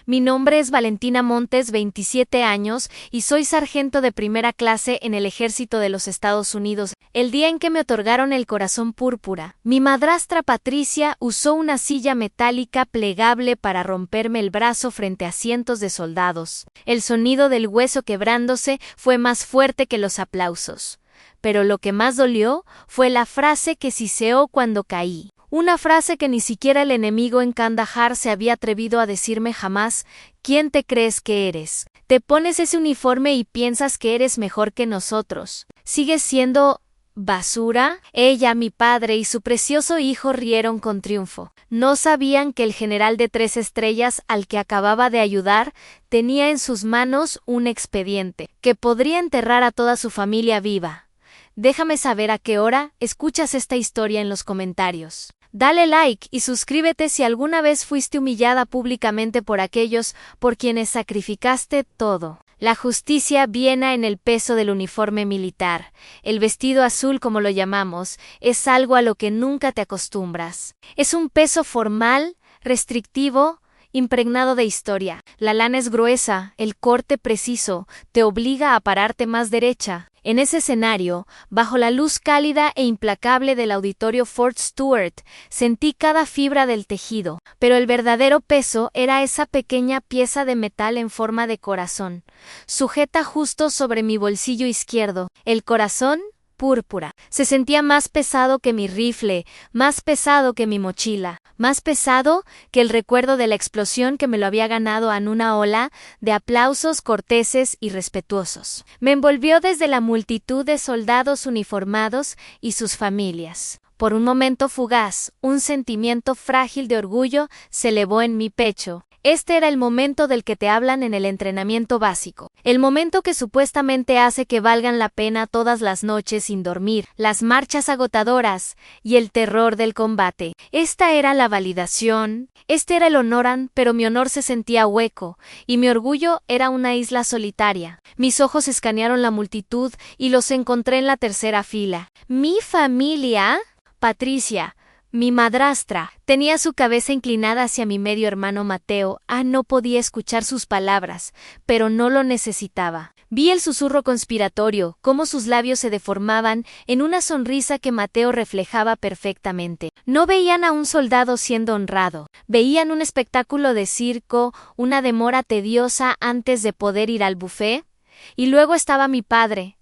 Mi nombre es Valentina Montes, 27 años, y soy sargento de primera clase en el Ejército de los Estados Unidos. El día en que me otorgaron el corazón púrpura, mi madrastra Patricia usó una silla metálica plegable para romperme el brazo frente a cientos de soldados. El sonido del hueso quebrándose fue más fuerte que los aplausos. Pero lo que más dolió fue la frase que siseó cuando caí. Una frase que ni siquiera el enemigo en Kandahar se había atrevido a decirme jamás. ¿Quién te crees que eres? Te pones ese uniforme y piensas que eres mejor que nosotros. ¿Sigues siendo basura? Ella, mi padre y su precioso hijo rieron con triunfo. No sabían que el general de 3 estrellas al que acababa de ayudar tenía en sus manos un expediente que podría enterrar a toda su familia viva. Déjame saber a qué hora escuchas esta historia en los comentarios. Dale like y suscríbete si alguna vez fuiste humillada públicamente por aquellos por quienes sacrificaste todo. La justicia viene en el peso del uniforme militar. El vestido azul, como lo llamamos, es algo a lo que nunca te acostumbras. Es un peso formal, restrictivo, impregnado de historia. La lana es gruesa, el corte preciso, te obliga a pararte más derecha. En ese escenario, bajo la luz cálida e implacable del auditorio Fort Stewart, sentí cada fibra del tejido, pero el verdadero peso era esa pequeña pieza de metal en forma de corazón, sujeta justo sobre mi bolsillo izquierdo. El corazón púrpura. Se sentía más pesado que mi rifle, más pesado que mi mochila, más pesado que el recuerdo de la explosión que me lo había ganado en una ola de aplausos corteses y respetuosos. Me envolvió desde la multitud de soldados uniformados y sus familias. Por un momento fugaz, un sentimiento frágil de orgullo se elevó en mi pecho. Este era el momento del que te hablan en el entrenamiento básico. El momento que supuestamente hace que valgan la pena todas las noches sin dormir, las marchas agotadoras y el terror del combate. Esta era la validación, este era el honor, pero mi honor se sentía hueco, y mi orgullo era una isla solitaria. Mis ojos escanearon la multitud y los encontré en la tercera fila. Mi familia, Patricia, mi madrastra, tenía su cabeza inclinada hacia mi medio hermano Mateo. No podía escuchar sus palabras, pero no lo necesitaba. Vi el susurro conspiratorio, cómo sus labios se deformaban en una sonrisa que Mateo reflejaba perfectamente. No veían a un soldado siendo honrado, veían un espectáculo de circo, una demora tediosa antes de poder ir al buffet. Y luego estaba mi padre.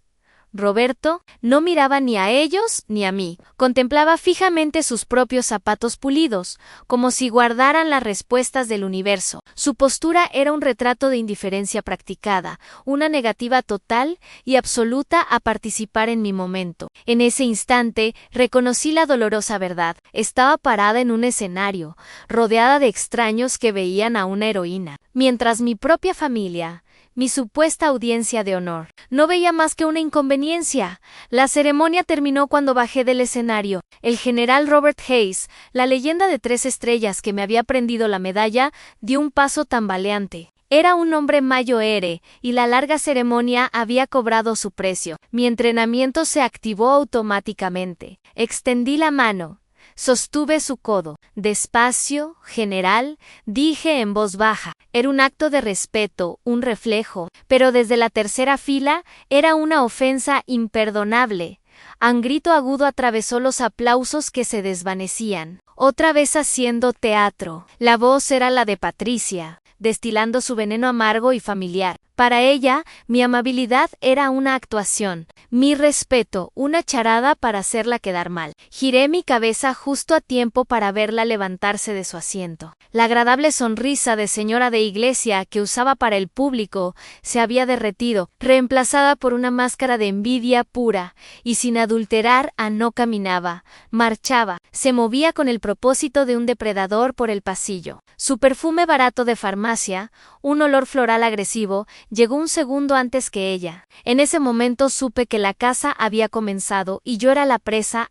Roberto no miraba ni a ellos ni a mí. Contemplaba fijamente sus propios zapatos pulidos, como si guardaran las respuestas del universo. Su postura era un retrato de indiferencia practicada, una negativa total y absoluta a participar en mi momento. En ese instante reconocí la dolorosa verdad. Estaba parada en un escenario, rodeada de extraños que veían a una heroína, mientras mi propia familia, mi supuesta audiencia de honor, no veía más que una inconveniencia. La ceremonia terminó cuando bajé del escenario. El general Robert Hayes, la leyenda de 3 estrellas que me había prendido la medalla, dio un paso tambaleante. Era un hombre mayoere, y la larga ceremonia había cobrado su precio. Mi entrenamiento se activó automáticamente. Extendí la mano. Sostuve su codo. Despacio, general, dije en voz baja. Era un acto de respeto, un reflejo, pero desde la tercera fila era una ofensa imperdonable. Un grito agudo atravesó los aplausos que se desvanecían. Otra vez haciendo teatro. La voz era la de Patricia, destilando su veneno amargo y familiar. Para ella, mi amabilidad era una actuación, mi respeto, una charada para hacerla quedar mal. Giré mi cabeza justo a tiempo para verla levantarse de su asiento. La agradable sonrisa de señora de iglesia que usaba para el público se había derretido, reemplazada por una máscara de envidia pura, y sin adulterar no caminaba, marchaba, se movía con el propósito de un depredador por el pasillo. Su perfume barato de farmacia, un olor floral agresivo, llegó un segundo antes que ella. En ese momento supe que la caza había comenzado y yo era la presa.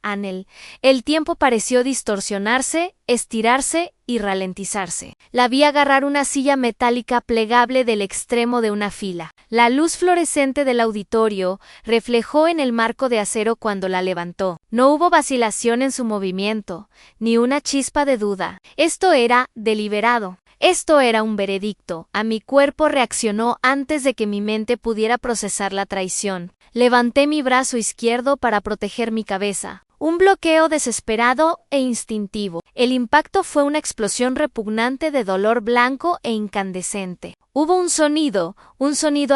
El tiempo pareció distorsionarse, estirarse y ralentizarse. La vi agarrar una silla metálica plegable del extremo de una fila. La luz fluorescente del auditorio reflejó en el marco de acero cuando la levantó. No hubo vacilación en su movimiento, ni una chispa de duda. Esto era deliberado. Esto era un veredicto. A mi cuerpo reaccionó antes de que mi mente pudiera procesar la traición. Levanté mi brazo izquierdo para proteger mi cabeza. Un bloqueo desesperado e instintivo. El impacto fue una explosión repugnante de dolor blanco e incandescente. Hubo un sonido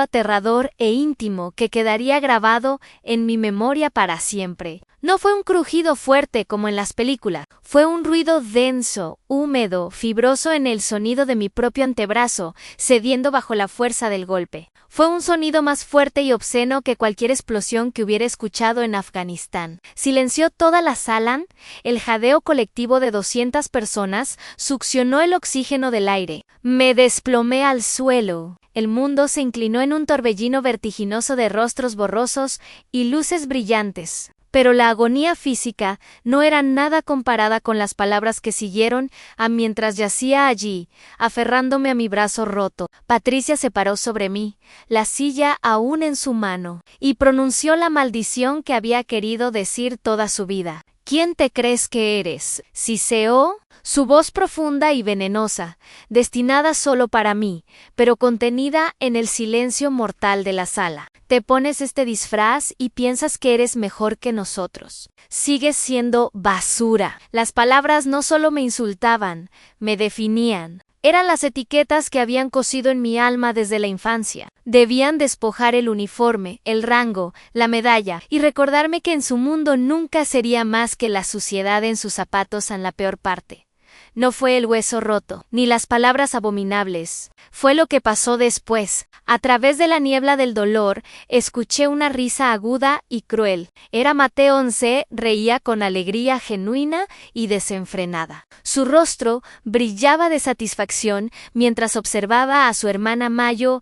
aterrador e íntimo que quedaría grabado en mi memoria para siempre. No fue un crujido fuerte como en las películas, fue un ruido denso, húmedo, fibroso en el sonido de mi propio antebrazo, cediendo bajo la fuerza del golpe. Fue un sonido más fuerte y obsceno que cualquier explosión que hubiera escuchado en Afganistán. Silenció toda la sala, el jadeo colectivo de 200 personas succionó el oxígeno del aire. Me desplomé al suelo. El mundo se inclinó en un torbellino vertiginoso de rostros borrosos y luces brillantes. Pero la agonía física no era nada comparada con las palabras que siguieron mientras yacía allí, aferrándome a mi brazo roto. Patricia se paró sobre mí, la silla aún en su mano, y pronunció la maldición que había querido decir toda su vida. ¿Quién te crees que eres? ¿Siseo? Su voz profunda y venenosa, destinada solo para mí, pero contenida en el silencio mortal de la sala. Te pones este disfraz y piensas que eres mejor que nosotros. Sigues siendo basura. Las palabras no solo me insultaban, me definían. Eran las etiquetas que habían cosido en mi alma desde la infancia. Debían despojar el uniforme, el rango, la medalla, y recordarme que en su mundo nunca sería más que la suciedad en sus zapatos en la peor parte. No fue el hueso roto, ni las palabras abominables. Fue lo que pasó después. A través de la niebla del dolor, escuché una risa aguda y cruel. Era Mateo Once, reía con alegría genuina y desenfrenada. Su rostro brillaba de satisfacción mientras observaba a su hermana Mayo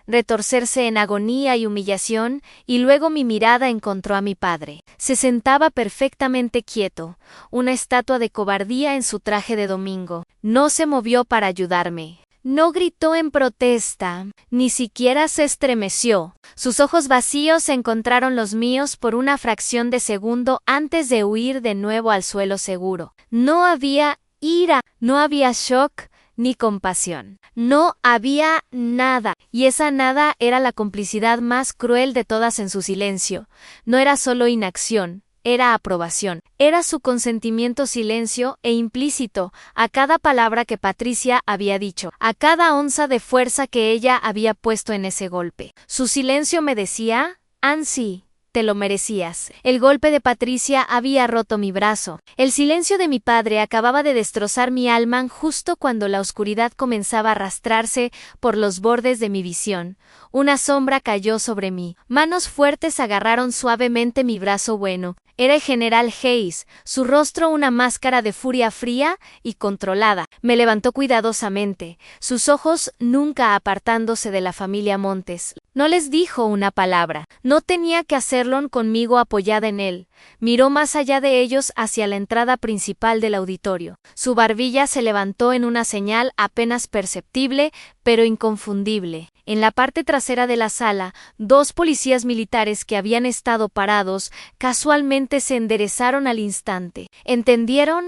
retorcerse en agonía y humillación, y luego mi mirada encontró a mi padre. Se sentaba perfectamente quieto, una estatua de cobardía en su traje de domingo. No se movió para ayudarme. No gritó en protesta, ni siquiera se estremeció. Sus ojos vacíos encontraron los míos por una fracción de segundo antes de huir de nuevo al suelo seguro. No había ira, no había shock, ni compasión. No había nada, y esa nada era la complicidad más cruel de todas en su silencio. No era solo inacción, era aprobación. Era su consentimiento silencio e implícito a cada palabra que Patricia había dicho, a cada onza de fuerza que ella había puesto en ese golpe. Su silencio me decía, Ansi, te lo merecías. El golpe de Patricia había roto mi brazo. El silencio de mi padre acababa de destrozar mi alma justo cuando la oscuridad comenzaba a arrastrarse por los bordes de mi visión. Una sombra cayó sobre mí. Manos fuertes agarraron suavemente mi brazo bueno. Era el general Hayes, su rostro una máscara de furia fría y controlada. Me levantó cuidadosamente, sus ojos nunca apartándose de la familia Montes. No les dijo una palabra. No tenía que hacerlo conmigo apoyada en él. Miró más allá de ellos hacia la entrada principal del auditorio. Su barbilla se levantó en una señal apenas perceptible, pero inconfundible. En la parte trasera de la sala, 2 policías militares que habían estado parados casualmente se enderezaron al instante. ¿Entendieron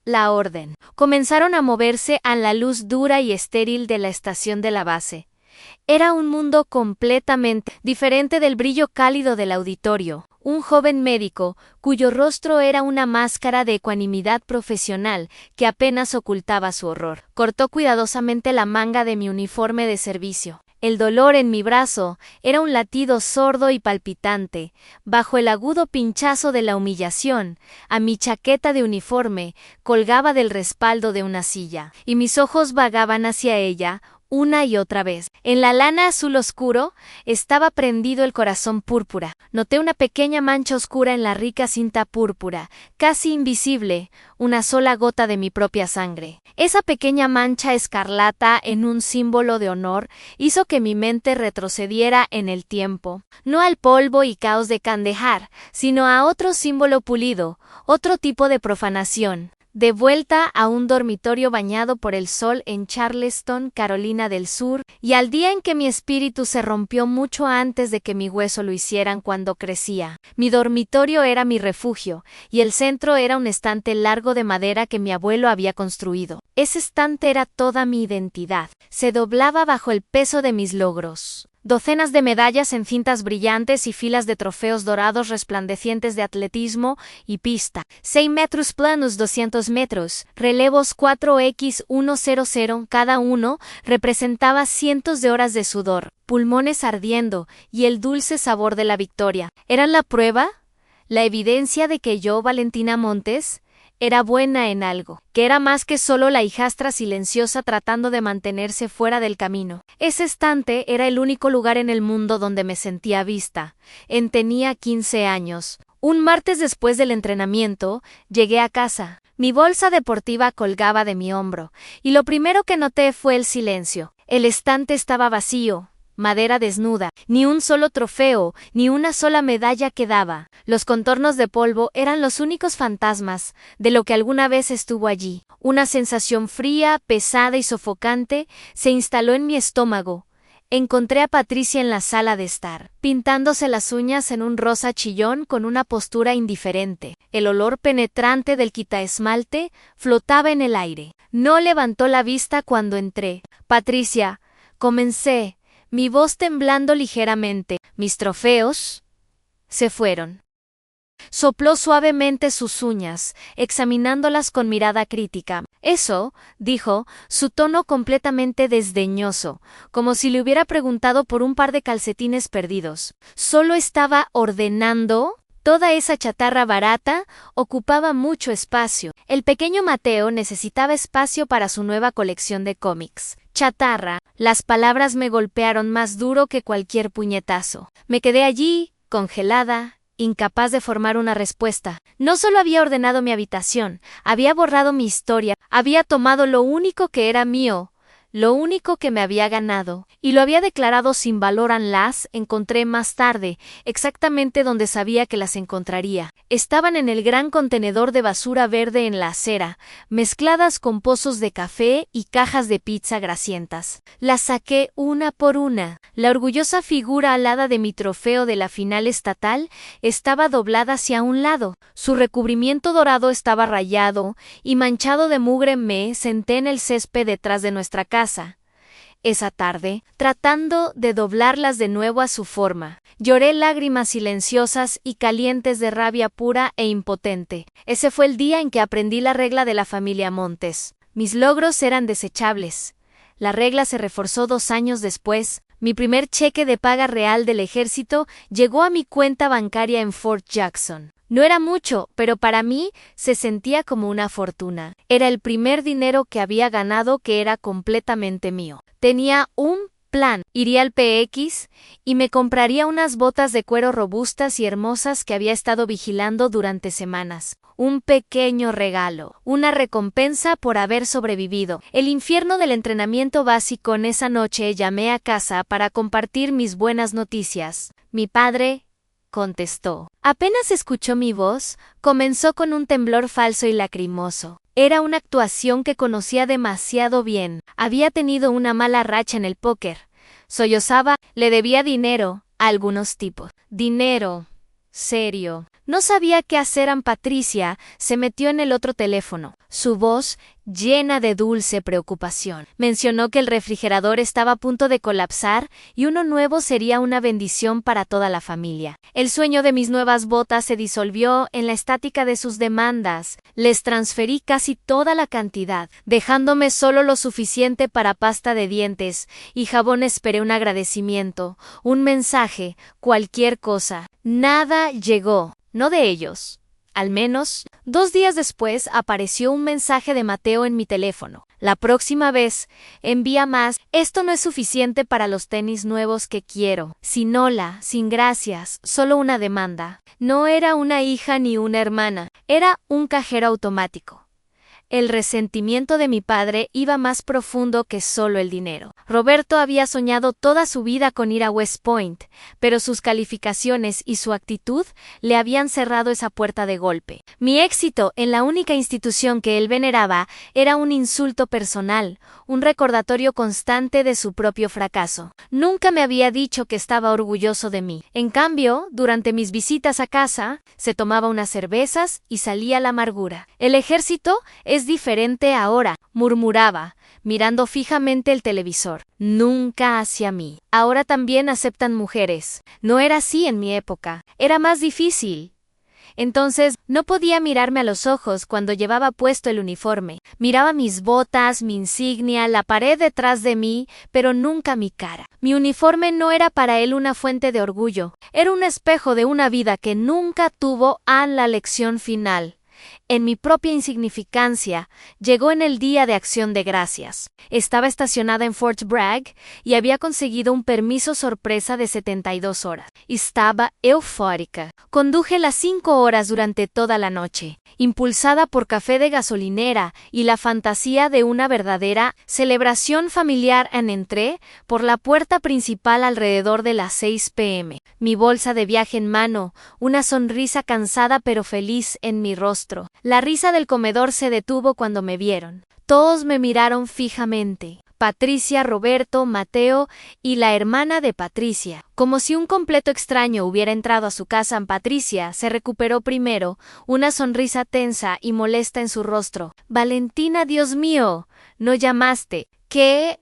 la orden? Comenzaron a moverse a la luz dura y estéril de la estación de la base. Era un mundo completamente diferente del brillo cálido del auditorio. Un joven médico, cuyo rostro era una máscara de ecuanimidad profesional que apenas ocultaba su horror, cortó cuidadosamente la manga de mi uniforme de servicio. El dolor en mi brazo era un latido sordo y palpitante. Bajo el agudo pinchazo de la humillación, a mi chaqueta de uniforme colgaba del respaldo de una silla, y mis ojos vagaban hacia ella, una y otra vez. En la lana azul oscuro estaba prendido el corazón púrpura. Noté una pequeña mancha oscura en la rica cinta púrpura, casi invisible, una sola gota de mi propia sangre. Esa pequeña mancha escarlata en un símbolo de honor hizo que mi mente retrocediera en el tiempo, no al polvo y caos de Kandahar, sino a otro símbolo pulido, otro tipo de profanación. De vuelta a un dormitorio bañado por el sol en Charleston, Carolina del Sur, y al día en que mi espíritu se rompió mucho antes de que mi hueso lo hicieran cuando crecía. Mi dormitorio era mi refugio, y el centro era un estante largo de madera que mi abuelo había construido. Ese estante era toda mi identidad. Se doblaba bajo el peso de mis logros. Docenas de medallas en cintas brillantes y filas de trofeos dorados resplandecientes de atletismo y pista. 6 metros planos, 200 metros, relevos 4x100, cada uno representaba cientos de horas de sudor, pulmones ardiendo y el dulce sabor de la victoria. ¿Eran la prueba? ¿La evidencia de que yo, Valentina Montes, era buena en algo, que era más que solo la hijastra silenciosa tratando de mantenerse fuera del camino? Ese estante era el único lugar en el mundo donde me sentía vista. Tenía 15 años. Un martes después del entrenamiento, llegué a casa. Mi bolsa deportiva colgaba de mi hombro, y lo primero que noté fue el silencio. El estante estaba vacío. Madera desnuda, ni un solo trofeo, ni una sola medalla quedaba. Los contornos de polvo eran los únicos fantasmas de lo que alguna vez estuvo allí. Una sensación fría, pesada y sofocante se instaló en mi estómago. Encontré a Patricia en la sala de estar, pintándose las uñas en un rosa chillón con una postura indiferente. El olor penetrante del quitaesmalte flotaba en el aire. No levantó la vista cuando entré. Patricia, comencé, mi voz temblando ligeramente. Mis trofeos se fueron. Sopló suavemente sus uñas, examinándolas con mirada crítica. Eso, dijo, su tono completamente desdeñoso, como si le hubiera preguntado por un par de calcetines perdidos. Solo estaba ordenando. Toda esa chatarra barata ocupaba mucho espacio. El pequeño Mateo necesitaba espacio para su nueva colección de cómics. Chatarra, las palabras me golpearon más duro que cualquier puñetazo. Me quedé allí, congelada, incapaz de formar una respuesta. No solo había ordenado mi habitación, había borrado mi historia, había tomado lo único que era mío, lo único que me había ganado, y lo había declarado sin valor. Las encontré más tarde, exactamente donde sabía que las encontraría. Estaban en el gran contenedor de basura verde en la acera, mezcladas con pozos de café y cajas de pizza grasientas. Las saqué una por una. La orgullosa figura alada de mi trofeo de la final estatal estaba doblada hacia un lado. Su recubrimiento dorado estaba rayado y manchado de mugre. Me senté en el césped detrás de nuestra casa. Esa tarde, tratando de doblarlas de nuevo a su forma, lloré lágrimas silenciosas y calientes de rabia pura e impotente. Ese fue el día en que aprendí la regla de la familia Montes. Mis logros eran desechables. La regla se reforzó 2 años después. Mi primer cheque de paga real del ejército llegó a mi cuenta bancaria en Fort Jackson. No era mucho, pero para mí se sentía como una fortuna. Era el primer dinero que había ganado que era completamente mío. Tenía un plan. Iría al PX y me compraría unas botas de cuero robustas y hermosas que había estado vigilando durante semanas. Un pequeño regalo, una recompensa por haber sobrevivido el infierno del entrenamiento básico. En esa noche llamé a casa para compartir mis buenas noticias. Mi padre contestó. Apenas escuchó mi voz, comenzó con un temblor falso y lacrimoso. Era una actuación que conocía demasiado bien. Había tenido una mala racha en el póker. Sollozaba, le debía dinero a algunos tipos. Dinero. Serio. No sabía qué hacer. Patricia se metió en el otro teléfono, su voz llena de dulce preocupación. Mencionó que el refrigerador estaba a punto de colapsar y uno nuevo sería una bendición para toda la familia. El sueño de mis nuevas botas se disolvió en la estática de sus demandas. Les transferí casi toda la cantidad, dejándome solo lo suficiente para pasta de dientes y jabón. Esperé un agradecimiento, un mensaje, cualquier cosa. Nada llegó. No de ellos. Al menos, 2 días después apareció un mensaje de Mateo en mi teléfono. La próxima vez, envía más. Esto no es suficiente para los tenis nuevos que quiero. Sin hola, sin gracias, solo una demanda. No era una hija ni una hermana. Era un cajero automático. El resentimiento de mi padre iba más profundo que solo el dinero. Roberto había soñado toda su vida con ir a West Point, pero sus calificaciones y su actitud le habían cerrado esa puerta de golpe. Mi éxito en la única institución que él veneraba era un insulto personal, un recordatorio constante de su propio fracaso. Nunca me había dicho que estaba orgulloso de mí. En cambio, durante mis visitas a casa, se tomaba unas cervezas y salía la amargura. El ejército es diferente ahora, murmuraba, mirando fijamente el televisor. Nunca hacia mí. Ahora también aceptan mujeres. No era así en mi época. Era más difícil. Entonces, no podía mirarme a los ojos cuando llevaba puesto el uniforme. Miraba mis botas, mi insignia, la pared detrás de mí, pero nunca mi cara. Mi uniforme no era para él una fuente de orgullo. Era un espejo de una vida que nunca tuvo a la lección final. En mi propia insignificancia, llegó en el día de Acción de Gracias. Estaba estacionada en Fort Bragg y había conseguido un permiso sorpresa de 72 horas. Estaba eufórica. Conduje las 5 horas durante toda la noche, impulsada por café de gasolinera y la fantasía de una verdadera celebración familiar. Entré por la puerta principal alrededor de las 6 p.m. Mi bolsa de viaje en mano, una sonrisa cansada pero feliz en mi rostro. La risa del comedor se detuvo cuando me vieron. Todos me miraron fijamente. Patricia, Roberto, Mateo y la hermana de Patricia. Como si un completo extraño hubiera entrado a su casa. Patricia se recuperó primero, una sonrisa tensa y molesta en su rostro. Valentina, Dios mío, ¿no llamaste? ¿Qué?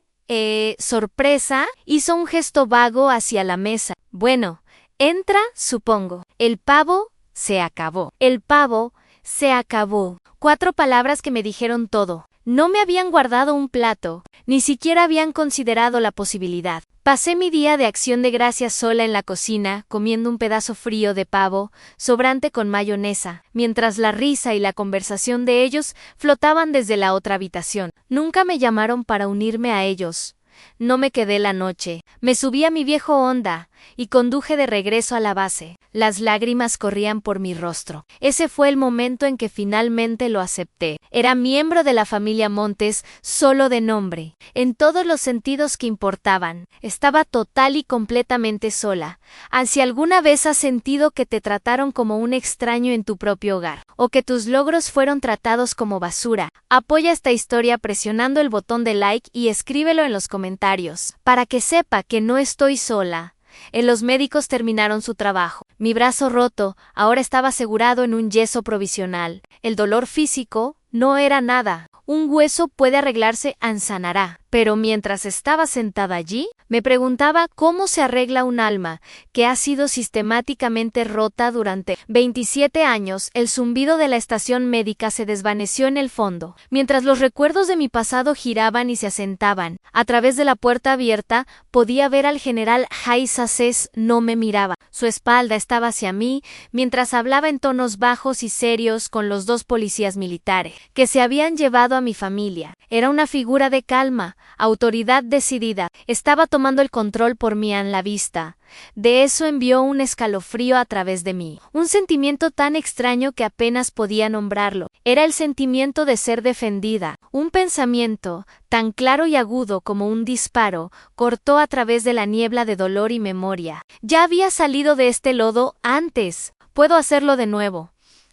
Sorpresa. Hizo un gesto vago hacia la mesa. Bueno, entra, supongo. El pavo se acabó. El pavo se acabó. 4 palabras que me dijeron todo. No me habían guardado un plato, ni siquiera habían considerado la posibilidad. Pasé mi día de Acción de Gracias sola en la cocina, comiendo un pedazo frío de pavo, sobrante con mayonesa, mientras la risa y la conversación de ellos flotaban desde la otra habitación. Nunca me llamaron para unirme a ellos. No me quedé la noche. Me subí a mi viejo Honda y conduje de regreso a la base. Las lágrimas corrían por mi rostro. Ese fue el momento en que finalmente lo acepté. Era miembro de la familia Montes, solo de nombre, en todos los sentidos que importaban. Estaba total y completamente sola. Si alguna vez has sentido que te trataron como un extraño en tu propio hogar, o que tus logros fueron tratados como basura, apoya esta historia presionando el botón de like y escríbelo en los comentarios, para que sepa que no estoy sola. Los médicos terminaron su trabajo. Mi brazo roto ahora estaba asegurado en un yeso provisional. El dolor físico no era nada. Un hueso puede arreglarse, sanará. Pero mientras estaba sentada allí, me preguntaba cómo se arregla un alma que ha sido sistemáticamente rota durante 27 años. El zumbido de la estación médica se desvaneció en el fondo, mientras los recuerdos de mi pasado giraban y se asentaban. A través de la puerta abierta, podía ver al general Haisacés. No me miraba. Su espalda estaba hacia mí, mientras hablaba en tonos bajos y serios con los 2 policías militares, que se habían llevado a mi familia. Era una figura de calma, autoridad decidida. Estaba tomando el control por mí en la vista. De eso envió un escalofrío a través de mí. Un sentimiento tan extraño que apenas podía nombrarlo. Era el sentimiento de ser defendida. Un pensamiento, tan claro y agudo como un disparo, cortó a través de la niebla de dolor y memoria. Ya había salido de este lodo antes. Puedo hacerlo de nuevo.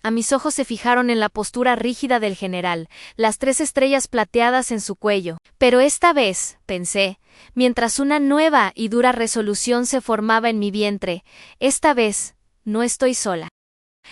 Mis ojos se fijaron en la postura rígida del general, las 3 estrellas plateadas en su cuello. Pero esta vez, pensé, mientras una nueva y dura resolución se formaba en mi vientre, esta vez no estoy sola.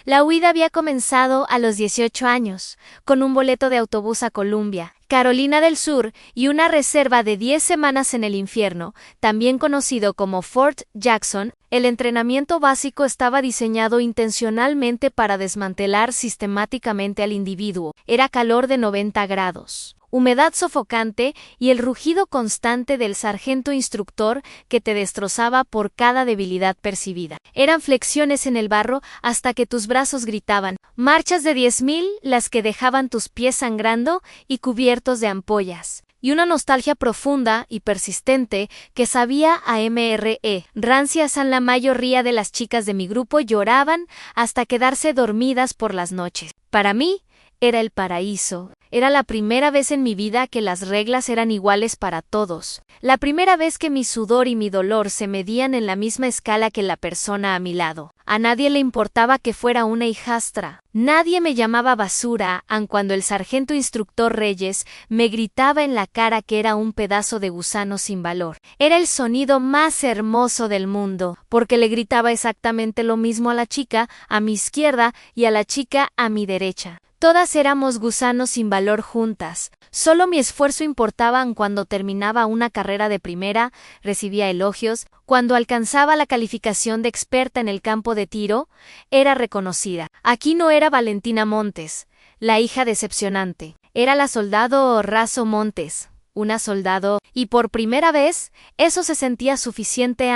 La huida había comenzado a los 18 años, con un boleto de autobús a Columbia, Carolina del Sur, y una reserva de 10 semanas en el infierno, también conocido como Fort Jackson. El entrenamiento básico estaba diseñado intencionalmente para desmantelar sistemáticamente al individuo. Era calor de 90 grados. Humedad sofocante y el rugido constante del sargento instructor que te destrozaba por cada debilidad percibida. Eran flexiones en el barro hasta que tus brazos gritaban, marchas de 10,000 las que dejaban tus pies sangrando y cubiertos de ampollas. Y una nostalgia profunda y persistente que sabía a MRE. Rancia San la mayoría de las chicas de mi grupo lloraban hasta quedarse dormidas por las noches. Para mí, Era el paraíso. Era la primera vez en mi vida que las reglas eran iguales para todos. La primera vez que mi sudor y mi dolor se medían en la misma escala que la persona a mi lado. A nadie le importaba que fuera una hijastra. Nadie me llamaba basura, aun cuando el sargento instructor Reyes me gritaba en la cara que era un pedazo de gusano sin valor. Era el sonido más hermoso del mundo, porque le gritaba exactamente lo mismo a la chica a mi izquierda y a la chica a mi derecha. Todas éramos gusanos sin valor juntas. Solo mi esfuerzo importaba cuando terminaba una carrera de primera, recibía elogios, cuando alcanzaba la calificación de experta en el campo de tiro, era reconocida. Aquí no era Valentina Montes, la hija decepcionante. Era la soldado Razo Montes, una soldado, y por primera vez, eso se sentía suficiente,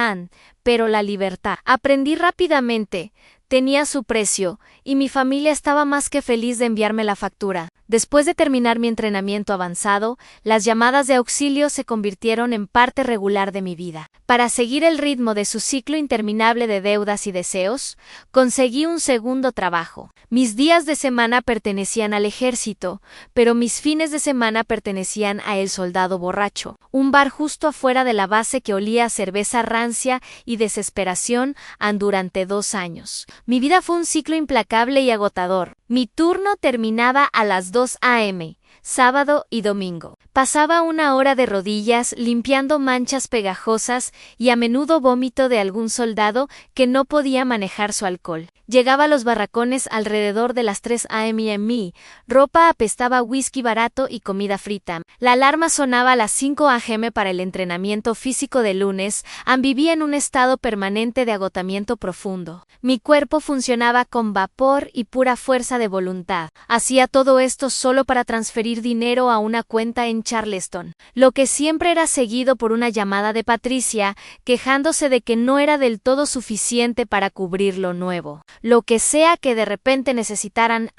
pero la libertad. Aprendí rápidamente. Tenía su precio, y mi familia estaba más que feliz de enviarme la factura. Después de terminar mi entrenamiento avanzado, las llamadas de auxilio se convirtieron en parte regular de mi vida. Para seguir el ritmo de su ciclo interminable de deudas y deseos, conseguí un segundo trabajo. Mis días de semana pertenecían al ejército, pero mis fines de semana pertenecían a El Soldado Borracho, un bar justo afuera de la base que olía a cerveza rancia y desesperación durante 2 años. Mi vida fue un ciclo implacable y agotador. Mi turno terminaba a las 2 a.m., sábado y domingo. Pasaba 1 hora de rodillas limpiando manchas pegajosas y a menudo vómito de algún soldado que no podía manejar su alcohol. Llegaba a los barracones alrededor de las 3 a.m. y en mi ropa apestaba whisky barato y comida frita. La alarma sonaba a las 5 a.m. para el entrenamiento físico de lunes. Vivía en un estado permanente de agotamiento profundo. Mi cuerpo funcionaba con vapor y pura fuerza de voluntad. Hacía todo esto solo para transferir dinero a una cuenta en Charleston, lo que siempre era seguido por una llamada de Patricia, quejándose de que no era del todo suficiente para cubrir lo nuevo. Lo que sea que de repente necesitaran,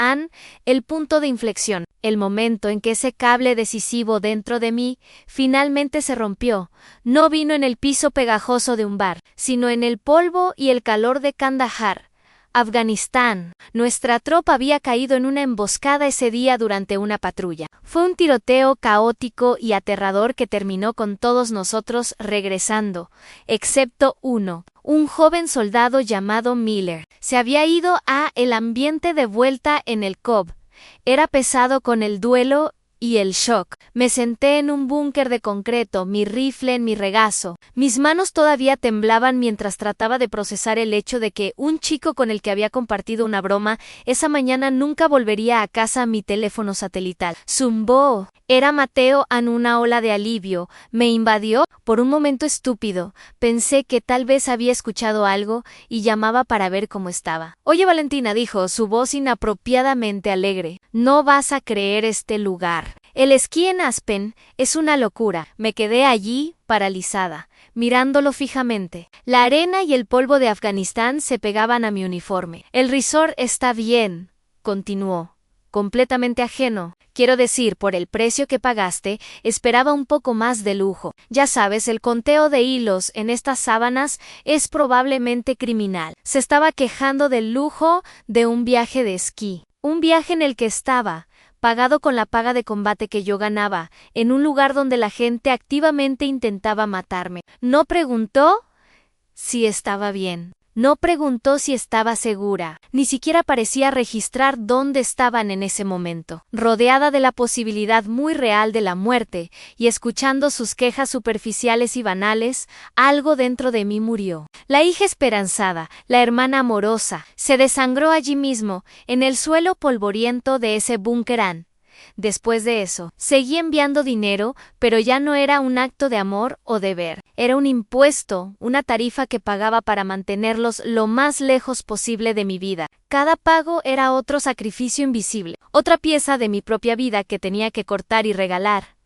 el punto de inflexión, el momento en que ese cable decisivo dentro de mí finalmente se rompió, no vino en el piso pegajoso de un bar, sino en el polvo y el calor de Kandahar, Afganistán. Nuestra tropa había caído en una emboscada ese día durante una patrulla. Fue un tiroteo caótico y aterrador que terminó con todos nosotros regresando, excepto uno. Un joven soldado llamado Miller. Se había ido el ambiente de vuelta en el Cobb. Era pesado con el duelo y el shock. Me senté en un búnker de concreto, mi rifle en mi regazo. Mis manos todavía temblaban mientras trataba de procesar el hecho de que un chico con el que había compartido una broma esa mañana nunca volvería a casa a mi teléfono satelital. Zumbó. Era Mateo. Una ola de alivio me invadió. Por un momento estúpido, pensé que tal vez había escuchado algo y llamaba para ver cómo estaba. Oye, Valentina, dijo, su voz inapropiadamente alegre. No vas a creer este lugar. El esquí en Aspen es una locura. Me quedé allí, paralizada, mirándolo fijamente. La arena y el polvo de Afganistán se pegaban a mi uniforme. El resort está bien, continuó, completamente ajeno. Quiero decir, por el precio que pagaste, esperaba un poco más de lujo. Ya sabes, el conteo de hilos en estas sábanas es probablemente criminal. Se estaba quejando del lujo de un viaje de esquí. Un viaje en el que estaba pagado con la paga de combate que yo ganaba, en un lugar donde la gente activamente intentaba matarme. No preguntó si estaba bien. No preguntó si estaba segura. Ni siquiera parecía registrar dónde estaban en ese momento. Rodeada de la posibilidad muy real de la muerte, y escuchando sus quejas superficiales y banales, algo dentro de mí murió. La hija esperanzada, la hermana amorosa, se desangró allí mismo, en el suelo polvoriento de ese búnker. Después de eso, seguí enviando dinero, pero ya no era un acto de amor o deber. Era un impuesto, una tarifa que pagaba para mantenerlos lo más lejos posible de mi vida. Cada pago era otro sacrificio invisible, otra pieza de mi propia vida que tenía que cortar y regalar.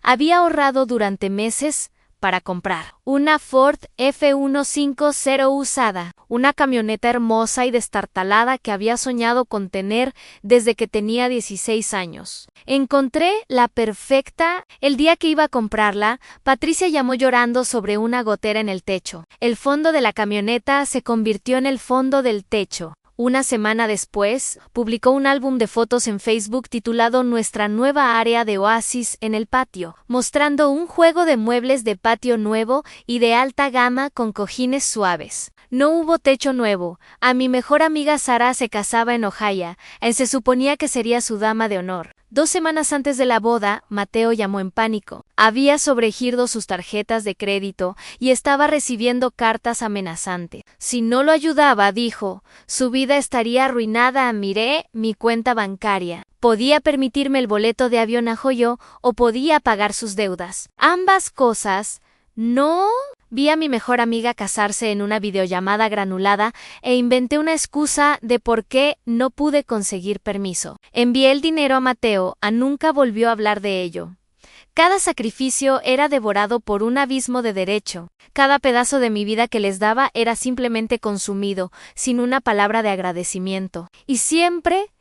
Había ahorrado durante meses para comprar una Ford F-150 usada, una camioneta hermosa y destartalada que había soñado con tener desde que tenía 16 años. Encontré la perfecta. El día que iba a comprarla, Patricia llamó llorando sobre una gotera en el techo. El fondo de la camioneta se convirtió en el fondo del techo. Una semana después, publicó un álbum de fotos en Facebook titulado Nuestra nueva área de oasis en el patio, mostrando un juego de muebles de patio nuevo y de alta gama con cojines suaves. No hubo techo nuevo. A mi mejor amiga Sara se casaba en Ohio, se suponía que sería su dama de honor. 2 semanas antes de la boda, Mateo llamó en pánico. Había sobregirado sus tarjetas de crédito y estaba recibiendo cartas amenazantes. Si no lo ayudaba, dijo, su vida estaría arruinada. Miré mi cuenta bancaria. Podía permitirme el boleto de avión a Ohio o podía pagar sus deudas. Ambas cosas. No. Vi a mi mejor amiga casarse en una videollamada granulada e inventé una excusa de por qué no pude conseguir permiso. Envié el dinero a Mateo, nunca volvió a hablar de ello. Cada sacrificio era devorado por un abismo de derecho. Cada pedazo de mi vida que les daba era simplemente consumido, sin una palabra de agradecimiento. Y siempre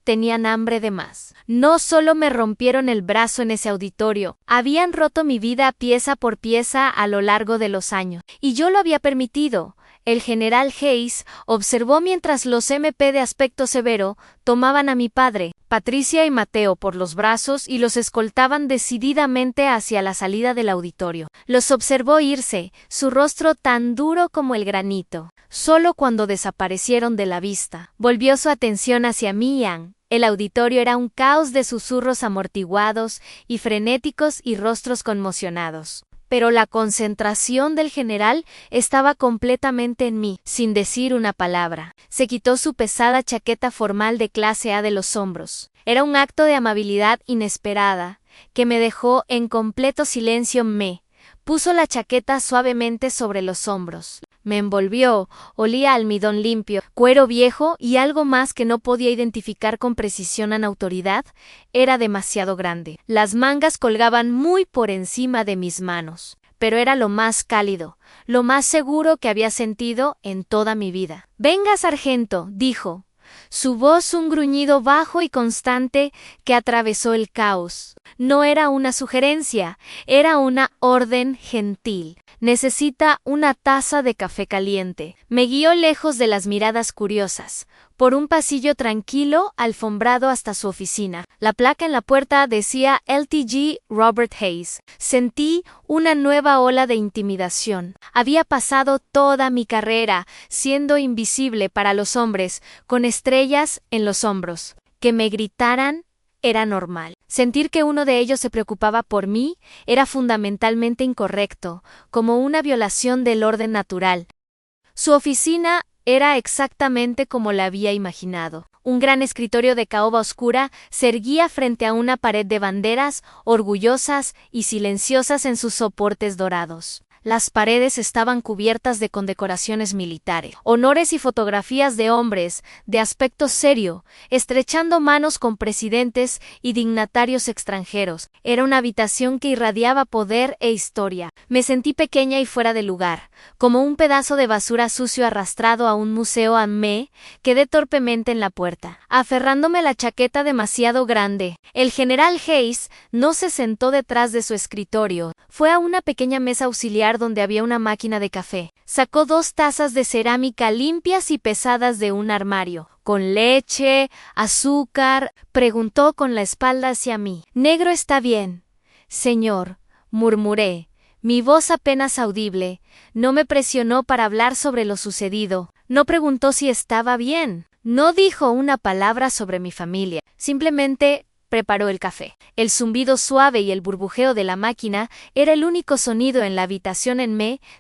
tenían hambre de más. No solo me rompieron el brazo en ese auditorio, habían roto mi vida pieza por pieza a lo largo de los años. Y yo lo había permitido. El general Hayes observó mientras los MP de aspecto severo tomaban a mi padre, Patricia y Mateo por los brazos y los escoltaban decididamente hacia la salida del auditorio. Los observó irse, su rostro tan duro como el granito. Solo cuando desaparecieron de la vista, volvió su atención hacia mí y Ann. El auditorio era un caos de susurros amortiguados y frenéticos y rostros conmocionados. Pero la concentración del general estaba completamente en mí, sin decir una palabra. Se quitó su pesada chaqueta formal de clase A de los hombros. Era un acto de amabilidad inesperada, que me dejó en completo silencio. Puso la chaqueta suavemente sobre los hombros. Me envolvió, olía a almidón limpio, cuero viejo y algo más que no podía identificar con precisión en autoridad. Era demasiado grande. Las mangas colgaban muy por encima de mis manos, pero era lo más cálido, lo más seguro que había sentido en toda mi vida. «Venga, sargento», dijo. Su voz un gruñido bajo y constante que atravesó el caos. No era una sugerencia, era una orden gentil. Necesita una taza de café caliente. Me guió lejos de las miradas curiosas, por un pasillo tranquilo, alfombrado hasta su oficina. La placa en la puerta decía LTG Robert Hayes. Sentí una nueva ola de intimidación. Había pasado toda mi carrera siendo invisible para los hombres, con estrellas en los hombros. Que me gritaran era normal. Sentir que uno de ellos se preocupaba por mí era fundamentalmente incorrecto, como una violación del orden natural. Su oficina era exactamente como la había imaginado. Un gran escritorio de caoba oscura se erguía frente a una pared de banderas, orgullosas y silenciosas en sus soportes dorados. Las paredes estaban cubiertas de condecoraciones militares, honores y fotografías de hombres de aspecto serio, estrechando manos con presidentes y dignatarios extranjeros. Era una habitación que irradiaba poder e historia. Me sentí pequeña y fuera de lugar, como un pedazo de basura sucio arrastrado a un museo. Quedé torpemente en la puerta, aferrándome a la chaqueta demasiado grande. El general Hayes no se sentó detrás de su escritorio. Fue a una pequeña mesa auxiliar donde había una máquina de café. Sacó 2 tazas de cerámica limpias y pesadas de un armario. ¿Con leche? ¿Azúcar? Preguntó con la espalda hacia mí. «Negro está bien, señor», murmuré, mi voz apenas audible. No me presionó para hablar sobre lo sucedido. No preguntó si estaba bien. No dijo una palabra sobre mi familia. Simplemente preparó el café. El zumbido suave y el burbujeo de la máquina era el único sonido en la habitación.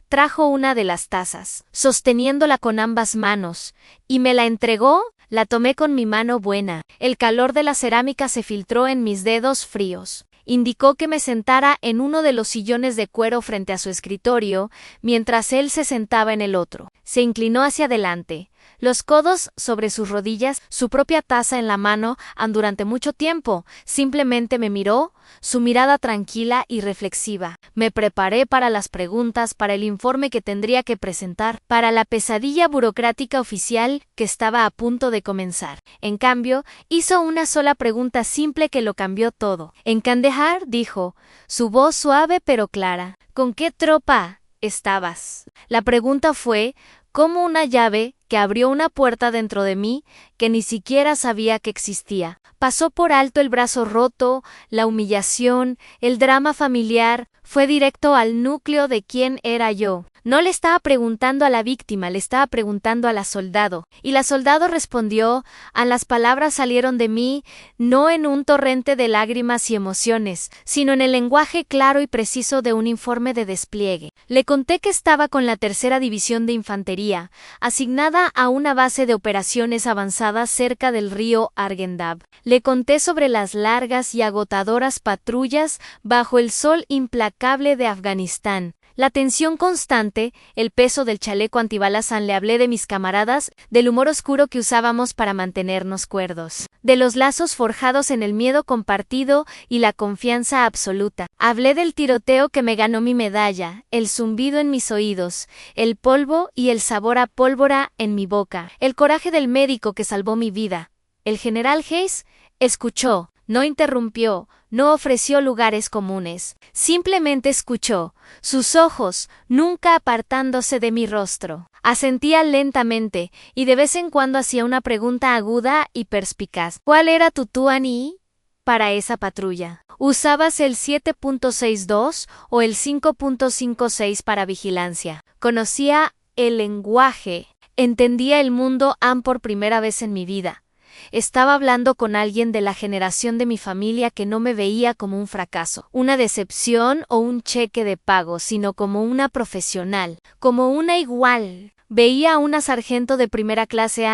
Trajo una de las tazas, sosteniéndola con ambas manos, y me la entregó. La tomé con mi mano buena. El calor de la cerámica se filtró en mis dedos fríos. Indicó que me sentara en uno de los sillones de cuero frente a su escritorio, mientras él se sentaba en el otro. Se inclinó hacia adelante, los codos sobre sus rodillas, su propia taza en la mano. Durante mucho tiempo, simplemente me miró, su mirada tranquila y reflexiva. Me preparé para las preguntas, para el informe que tendría que presentar, para la pesadilla burocrática oficial que estaba a punto de comenzar. En cambio, hizo una sola pregunta simple que lo cambió todo. «¿En Kandahar?», dijo, su voz suave pero clara. «¿Con qué tropa estabas?». La pregunta fue como una llave que abrió una puerta dentro de mí que ni siquiera sabía que existía. Pasó por alto el brazo roto, la humillación, el drama familiar, fue directo al núcleo de quién era yo. No le estaba preguntando a la víctima, le estaba preguntando a la soldado. Y la soldado respondió, las palabras salieron de mí, no en un torrente de lágrimas y emociones, sino en el lenguaje claro y preciso de un informe de despliegue. Le conté que estaba con la 3ª División de Infantería, asignada a una base de operaciones avanzadas cerca del río Argendab. Le conté sobre las largas y agotadoras patrullas bajo el sol implacable de Afganistán. La tensión constante, el peso del chaleco antibalas. Le hablé de mis camaradas, del humor oscuro que usábamos para mantenernos cuerdos, de los lazos forjados en el miedo compartido y la confianza absoluta. Hablé del tiroteo que me ganó mi medalla, el zumbido en mis oídos, el polvo y el sabor a pólvora en mi boca, el coraje del médico que salvó mi vida. El general Hayes escuchó, no interrumpió, no ofreció lugares comunes, simplemente escuchó, sus ojos nunca apartándose de mi rostro. Asentía lentamente y de vez en cuando hacía una pregunta aguda y perspicaz. ¿Cuál era tu Tuani para esa patrulla? ¿Usabas el 7.62 o el 5.56 para vigilancia? Conocía el lenguaje, entendía el mundo por primera vez en mi vida. Estaba hablando con alguien de la generación de mi familia que no me veía como un fracaso, una decepción o un cheque de pago, sino como una profesional, como una igual. Veía a una sargento de primera clase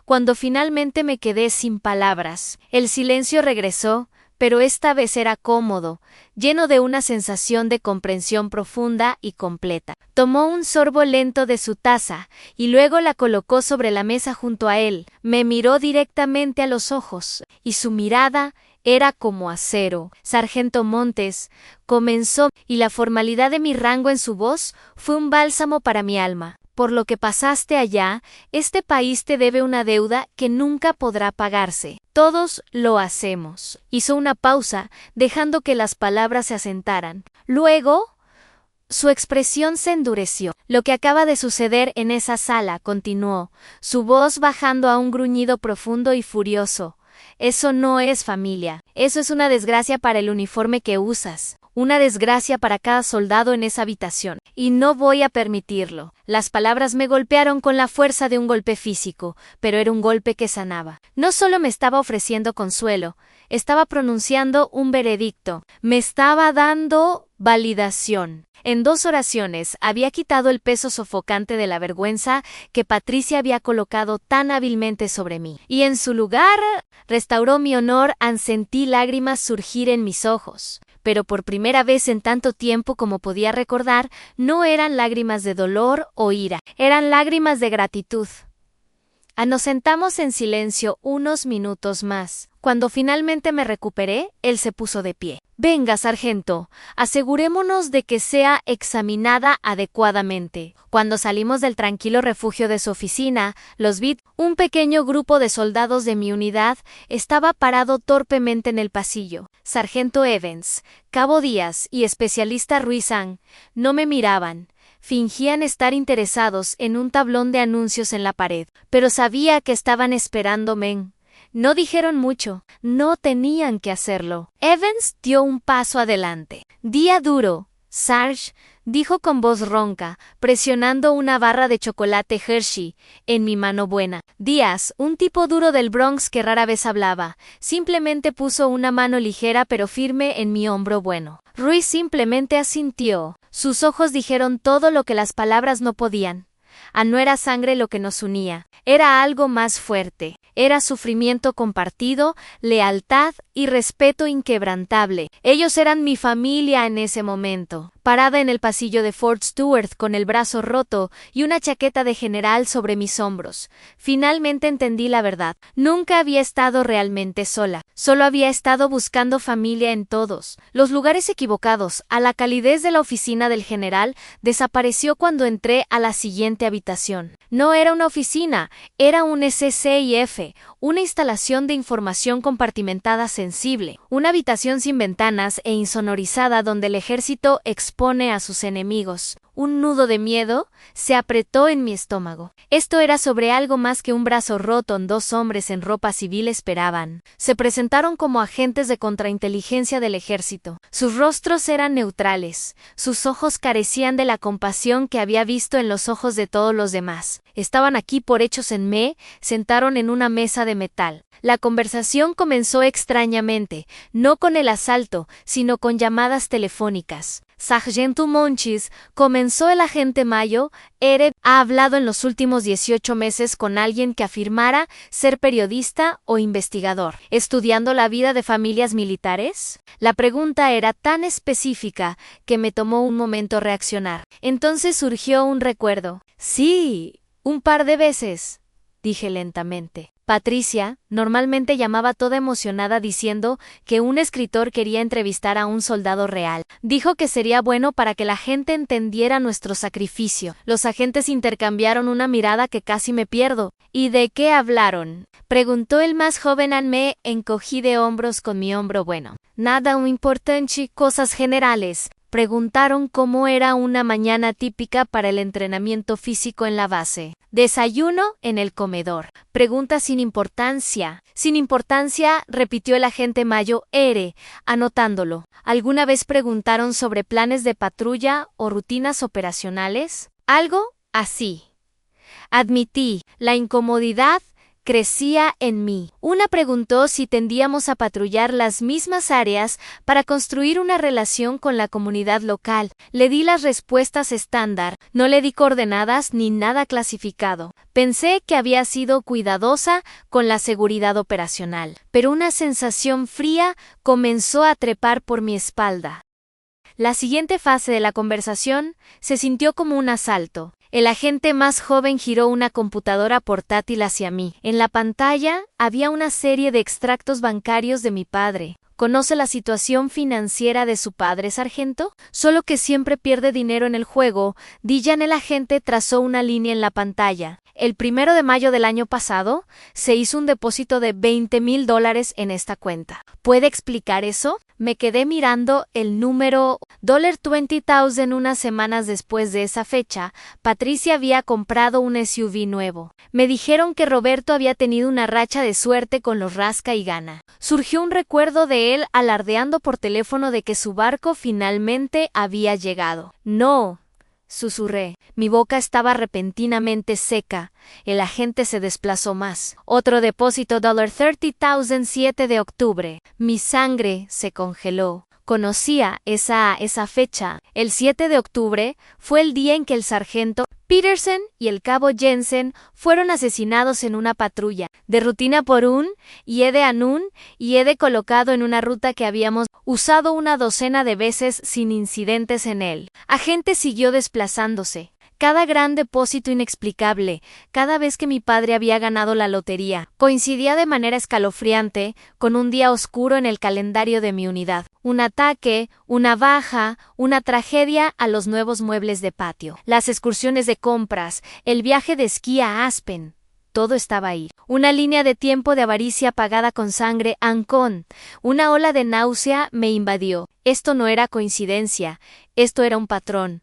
cuando finalmente me quedé sin palabras. El silencio regresó, pero esta vez era cómodo, lleno de una sensación de comprensión profunda y completa. Tomó un sorbo lento de su taza y luego la colocó sobre la mesa junto a él. Me miró directamente a los ojos y su mirada era como acero. Sargento Montes, comenzó, y la formalidad de mi rango en su voz fue un bálsamo para mi alma. Por lo que pasaste allá, este país te debe una deuda que nunca podrá pagarse. Todos lo hacemos. Hizo una pausa, dejando que las palabras se asentaran. Luego, su expresión se endureció. Lo que acaba de suceder en esa sala, continuó, su voz bajando a un gruñido profundo y furioso. Eso no es familia. Eso es una desgracia para el uniforme que usas. Una desgracia para cada soldado en esa habitación. Y no voy a permitirlo. Las palabras me golpearon con la fuerza de un golpe físico, pero era un golpe que sanaba. No solo me estaba ofreciendo consuelo, estaba pronunciando un veredicto. Me estaba dando validación. En 2 oraciones había quitado el peso sofocante de la vergüenza que Patricia había colocado tan hábilmente sobre mí. Y en su lugar, restauró mi honor. Sentí lágrimas surgir en mis ojos. Pero por primera vez en tanto tiempo como podía recordar, no eran lágrimas de dolor o ira, eran lágrimas de gratitud. Nos sentamos en silencio unos minutos más. Cuando finalmente me recuperé, él se puso de pie. Venga, sargento, asegurémonos de que sea examinada adecuadamente. Cuando salimos del tranquilo refugio de su oficina, los vi. Un pequeño grupo de soldados de mi unidad estaba parado torpemente en el pasillo. Sargento Evans, Cabo Díaz y especialista Ruizan no me miraban. Fingían estar interesados en un tablón de anuncios en la pared, pero sabía que estaban esperándome. No dijeron mucho, no tenían que hacerlo. Evans dio un paso adelante. Día duro, Sarge, dijo con voz ronca, presionando una barra de chocolate Hershey en mi mano buena. Díaz, un tipo duro del Bronx que rara vez hablaba, simplemente puso una mano ligera pero firme en mi hombro bueno. Ruiz simplemente asintió. Sus ojos dijeron todo lo que las palabras no podían. No era sangre lo que nos unía, era algo más fuerte. Era sufrimiento compartido, lealtad y respeto inquebrantable. Ellos eran mi familia en ese momento. Parada en el pasillo de Fort Stewart con el brazo roto y una chaqueta de general sobre mis hombros, finalmente entendí la verdad. Nunca había estado realmente sola. Solo había estado buscando familia en todos los lugares equivocados. La calidez de la oficina del general desapareció cuando entré a la siguiente habitación. No era una oficina, era un SCIF, una instalación de información compartimentada sensible, una habitación sin ventanas e insonorizada donde el ejército expuso expone a sus enemigos. Un nudo de miedo se apretó en mi estómago. Esto era sobre algo más que un brazo roto. Dos hombres en ropa civil esperaban. Se presentaron como agentes de contrainteligencia del ejército. Sus rostros eran neutrales. Sus ojos carecían de la compasión que había visto en los ojos de todos los demás. Estaban aquí por hechos en me, sentaron en una mesa de metal. La conversación comenzó extrañamente, no con el asalto, sino con llamadas telefónicas. Sargento Monchis, comenzó el agente Mayo, ha hablado en los últimos 18 meses con alguien que afirmara ser periodista o investigador, estudiando la vida de familias militares. La pregunta era tan específica que me tomó un momento reaccionar. Entonces surgió un recuerdo. Sí, un par de veces, dije lentamente. Patricia normalmente llamaba toda emocionada diciendo que un escritor quería entrevistar a un soldado real. Dijo que sería bueno para que la gente entendiera nuestro sacrificio. Los agentes intercambiaron una mirada que casi me pierdo. ¿Y de qué hablaron?, preguntó el más joven. Me encogí de hombros con mi hombro bueno. Nada muy importante, cosas generales. Preguntaron cómo era una mañana típica para el entrenamiento físico en la base. Desayuno en el comedor. Pregunta sin importancia. Sin importancia, repitió el agente Mayo, anotándolo. ¿Alguna vez preguntaron sobre planes de patrulla o rutinas operacionales? Algo así. Admití. La incomodidad crecía en mí. Una preguntó si tendíamos a patrullar las mismas áreas para construir una relación con la comunidad local. Le di las respuestas estándar, no le di coordenadas ni nada clasificado. Pensé que había sido cuidadosa con la seguridad operacional, pero una sensación fría comenzó a trepar por mi espalda. La siguiente fase de la conversación se sintió como un asalto. El agente más joven giró una computadora portátil hacia mí. En la pantalla había una serie de extractos bancarios de mi padre. ¿Conoce la situación financiera de su padre, sargento? Solo que siempre pierde dinero en el juego. Dijan. El agente trazó una línea en la pantalla. El 1 de mayo del año pasado se hizo un depósito de $20,000 en esta cuenta. ¿Puede explicar eso? Me quedé mirando el número $20,000. Unas semanas después de esa fecha, Patricia había comprado un SUV nuevo. Me dijeron que Roberto había tenido una racha de suerte con los rasca y gana. Surgió un recuerdo de él alardeando por teléfono de que su barco finalmente había llegado. No, susurré. Mi boca estaba repentinamente seca. El agente se desplazó más. Otro depósito $30,000 7 de octubre. Mi sangre se congeló. Conocía esa fecha. El 7 de octubre fue el día en que el sargento Peterson y el cabo Jensen fueron asesinados en una patrulla de rutina por un Anun y colocado en una ruta que habíamos usado una docena de veces sin incidentes en él. Agente siguió desplazándose. Cada gran depósito inexplicable, cada vez que mi padre había ganado la lotería, coincidía de manera escalofriante con un día oscuro en el calendario de mi unidad. Un ataque, una baja, una tragedia a los nuevos muebles de patio, las excursiones de compras, el viaje de esquí a Aspen. Todo estaba ahí. Una línea de tiempo de avaricia pagada con sangre. Ancón. Una ola de náusea me invadió. Esto no era coincidencia, esto era un patrón.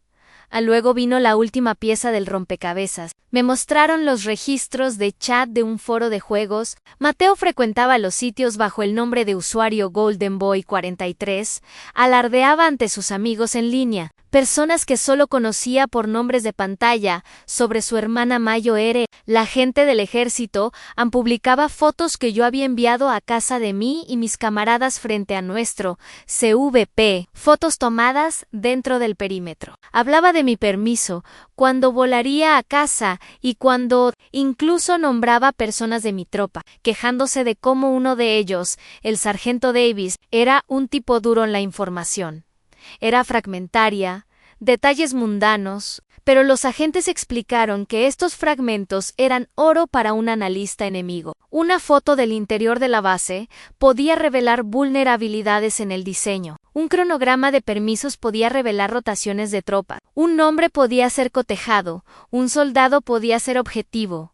Luego vino la última pieza del rompecabezas. Me mostraron los registros de chat de un foro de juegos. Mateo frecuentaba los sitios bajo el nombre de usuario Golden Boy 43. Alardeaba ante sus amigos en línea, personas que solo conocía por nombres de pantalla, sobre su hermana Mayo. La gente del ejército publicaba fotos que yo había enviado a casa de mí y mis camaradas frente a nuestro CVP, fotos tomadas dentro del perímetro. Hablaba de mi permiso, cuando volaría a casa y cuando incluso nombraba personas de mi tropa, quejándose de cómo uno de ellos, el sargento Davis, era un tipo duro en la información. Era fragmentaria, detalles mundanos, pero los agentes explicaron que estos fragmentos eran oro para un analista enemigo. Una foto del interior de la base podía revelar vulnerabilidades en el diseño. Un cronograma de permisos podía revelar rotaciones de tropa. Un nombre podía ser cotejado, un soldado podía ser objetivo.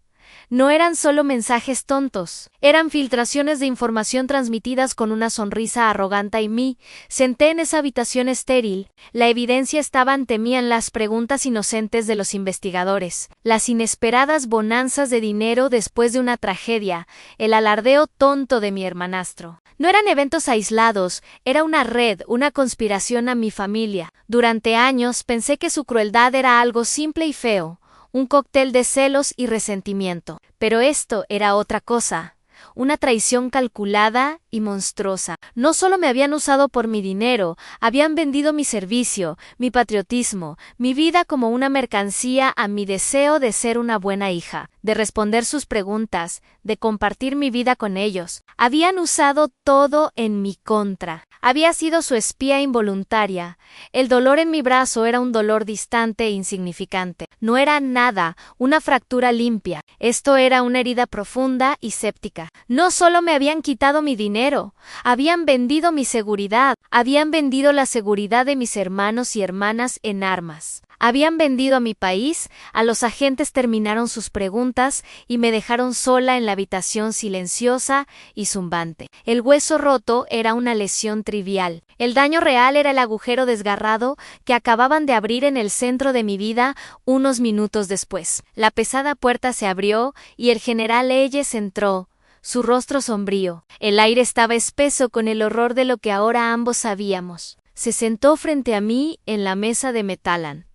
No eran solo mensajes tontos, eran filtraciones de información transmitidas con una sonrisa arrogante y me senté en esa habitación estéril. La evidencia estaba ante mí en las preguntas inocentes de los investigadores, las inesperadas bonanzas de dinero después de una tragedia, el alardeo tonto de mi hermanastro. No eran eventos aislados, era una red, una conspiración a mi familia. Durante años pensé que su crueldad era algo simple y feo, un cóctel de celos y resentimiento. Pero esto era otra cosa, una traición calculada y monstruosa. No solo me habían usado por mi dinero, habían vendido mi servicio, mi patriotismo, mi vida como una mercancía a mi deseo de ser una buena hija, de responder sus preguntas, de compartir mi vida con ellos. Habían usado todo en mi contra. Había sido su espía involuntaria. El dolor en mi brazo era un dolor distante e insignificante. No era nada, una fractura limpia. Esto era una herida profunda y séptica. No solo me habían quitado mi dinero, habían vendido mi seguridad, habían vendido la seguridad de mis hermanos y hermanas en armas. Habían vendido a mi país, a los agentes terminaron sus preguntas y me dejaron sola en la habitación silenciosa y zumbante. El hueso roto era una lesión trivial. El daño real era el agujero desgarrado que acababan de abrir en el centro de mi vida unos minutos después. La pesada puerta se abrió y el general Leyes entró, su rostro sombrío. El aire estaba espeso con el horror de lo que ahora ambos sabíamos. Se sentó frente a mí en la mesa de metalán.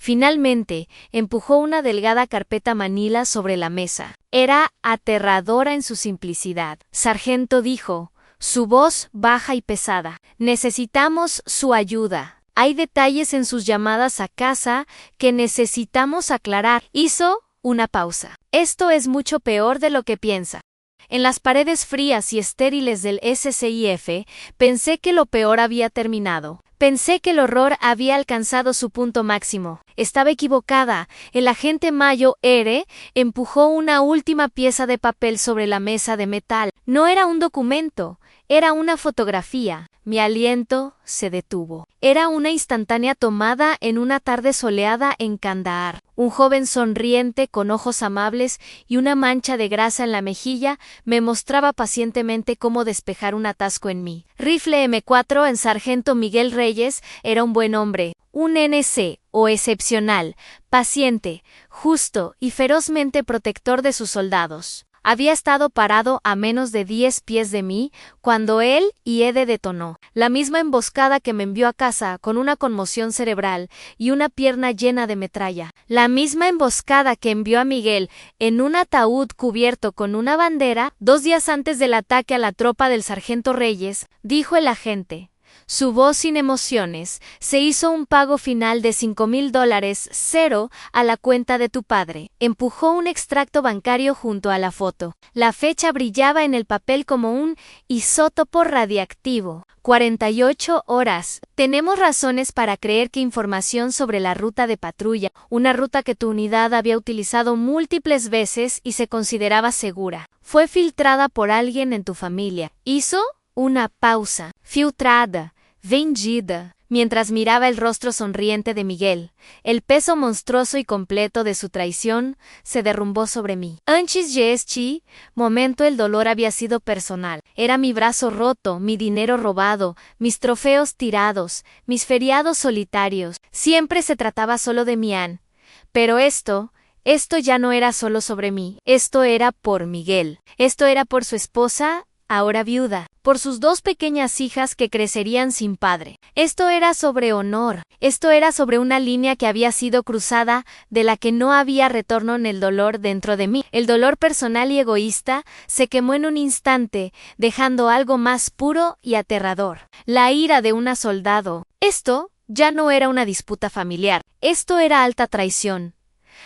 Finalmente, empujó una delgada carpeta manila sobre la mesa. Era aterradora en su simplicidad. Sargento dijo, su voz baja y pesada. Necesitamos su ayuda. Hay detalles en sus llamadas a casa que necesitamos aclarar. Hizo una pausa. Esto es mucho peor de lo que piensa. En las paredes frías y estériles del SCIF, pensé que lo peor había terminado. Pensé que el horror había alcanzado su punto máximo. Estaba equivocada. El agente Mayo R. empujó una última pieza de papel sobre la mesa de metal. No era un documento, era una fotografía. Mi aliento se detuvo. Era una instantánea tomada en una tarde soleada en Kandahar. Un joven sonriente con ojos amables y una mancha de grasa en la mejilla me mostraba pacientemente cómo despejar un atasco en mí. Rifle M4 en Sargento Miguel Reyes era un buen hombre, un NC o excepcional, paciente, justo y ferozmente protector de sus soldados. Había estado parado a menos de 10 pies de mí cuando él y Ede detonó. La misma emboscada que me envió a casa con una conmoción cerebral y una pierna llena de metralla. La misma emboscada que envió a Miguel en un ataúd cubierto con una bandera 2 días antes del ataque a la tropa del sargento Reyes, dijo el agente. Su voz sin emociones. Se hizo un pago final de $5,000, cero, a la cuenta de tu padre. Empujó un extracto bancario junto a la foto. La fecha brillaba en el papel como un isótopo radiactivo. 48 horas. Tenemos razones para creer que información sobre la ruta de patrulla, una ruta que tu unidad había utilizado múltiples veces y se consideraba segura, fue filtrada por alguien en tu familia. Hizo una pausa. Filtrada. Vendida. Mientras miraba el rostro sonriente de Miguel, el peso monstruoso y completo de su traición se derrumbó sobre mí. Antes de este momento el dolor había sido personal. Era mi brazo roto, mi dinero robado, mis trofeos tirados, mis feriados solitarios. Siempre se trataba solo de Mian. Pero esto ya no era solo sobre mí. Esto era por Miguel. Esto era por su esposa, ahora viuda, por sus 2 pequeñas hijas que crecerían sin padre. Esto era sobre honor. Esto era sobre una línea que había sido cruzada, de la que no había retorno en el dolor dentro de mí. El dolor personal y egoísta se quemó en un instante, dejando algo más puro y aterrador. La ira de una soldado. Esto ya no era una disputa familiar. Esto era alta traición.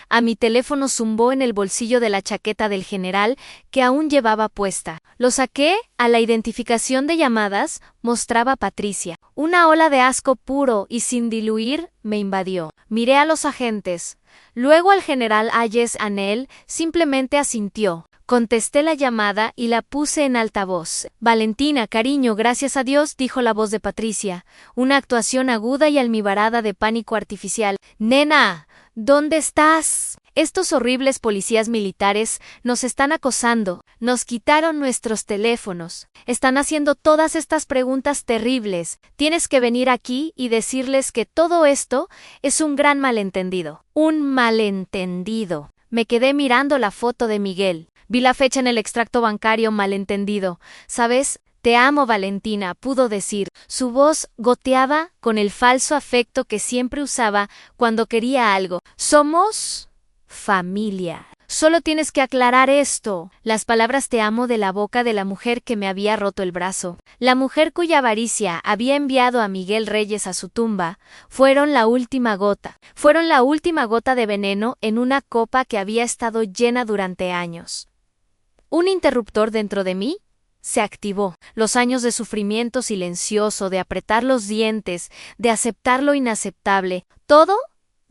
A mi teléfono zumbó en el bolsillo de la chaqueta del general que aún llevaba puesta. Lo saqué, a la identificación de llamadas mostraba Patricia. Una ola de asco puro y sin diluir me invadió. Miré a los agentes. Luego al general Ayes Anel simplemente asintió. Contesté la llamada y la puse en altavoz. Valentina, cariño, gracias a Dios, dijo la voz de Patricia. Una actuación aguda y almibarada de pánico artificial. Nena, ¿Dónde estás? Estos horribles policías militares nos están acosando, nos quitaron nuestros teléfonos, están haciendo todas estas preguntas terribles. Tienes que venir aquí y decirles que todo esto es un gran malentendido. Un malentendido. Me quedé mirando la foto de Miguel. Vi la fecha en el extracto bancario. Malentendido. ¿Sabes? Te amo, Valentina, pudo decir. Su voz goteaba con el falso afecto que siempre usaba cuando quería algo. Somos familia. Solo tienes que aclarar esto. Las palabras te amo de la boca de la mujer que me había roto el brazo, la mujer cuya avaricia había enviado a Miguel Reyes a su tumba, fueron la última gota de veneno en una copa que había estado llena durante años. Un interruptor dentro de mí se activó. Los años de sufrimiento silencioso, de apretar los dientes, de aceptar lo inaceptable, todo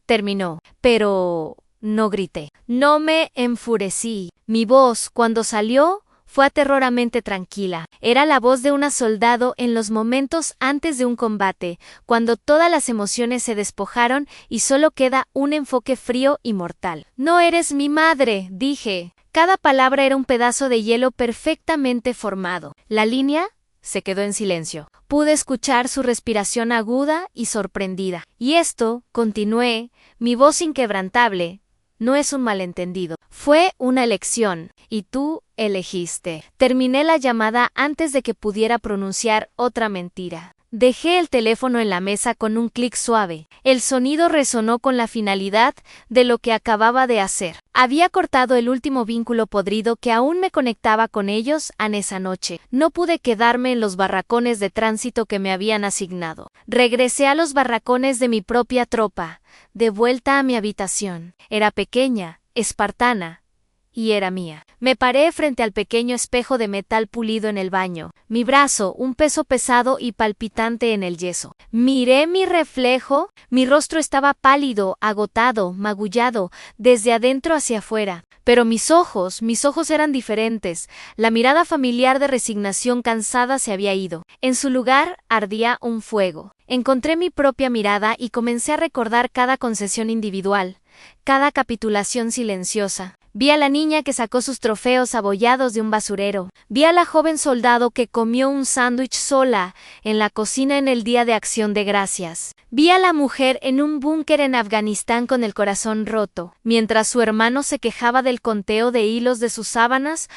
terminó. Pero no grité, no me enfurecí. Mi voz, cuando salió, fue aterradoramente tranquila. Era la voz de un soldado en los momentos antes de un combate, cuando todas las emociones se despojaron y solo queda un enfoque frío y mortal. No eres mi madre, dije. Cada palabra era un pedazo de hielo perfectamente formado. La línea se quedó en silencio. Pude escuchar su respiración aguda y sorprendida. Y esto, continué, mi voz inquebrantable, no es un malentendido. Fue una elección, y tú elegiste. Terminé la llamada antes de que pudiera pronunciar otra mentira. Dejé el teléfono en la mesa con un clic suave. El sonido resonó con la finalidad de lo que acababa de hacer. Había cortado el último vínculo podrido que aún me conectaba con ellos en esa noche. No pude quedarme en los barracones de tránsito que me habían asignado. Regresé a los barracones de mi propia tropa, de vuelta a mi habitación. Era pequeña, espartana, y era mía. Me paré frente al pequeño espejo de metal pulido en el baño, mi brazo, un peso pesado y palpitante en el yeso. Miré mi reflejo, mi rostro estaba pálido, agotado, magullado, desde adentro hacia afuera. Pero mis ojos eran diferentes. La mirada familiar de resignación cansada se había ido. En su lugar ardía un fuego. Encontré mi propia mirada y comencé a recordar cada concesión individual, cada capitulación silenciosa. Vi a la niña que sacó sus trofeos abollados de un basurero. Vi a la joven soldado que comió un sándwich sola en la cocina en el Día de Acción de Gracias. Vi a la mujer en un búnker en Afganistán con el corazón roto, mientras su hermano se quejaba del conteo de hilos de sus sábanas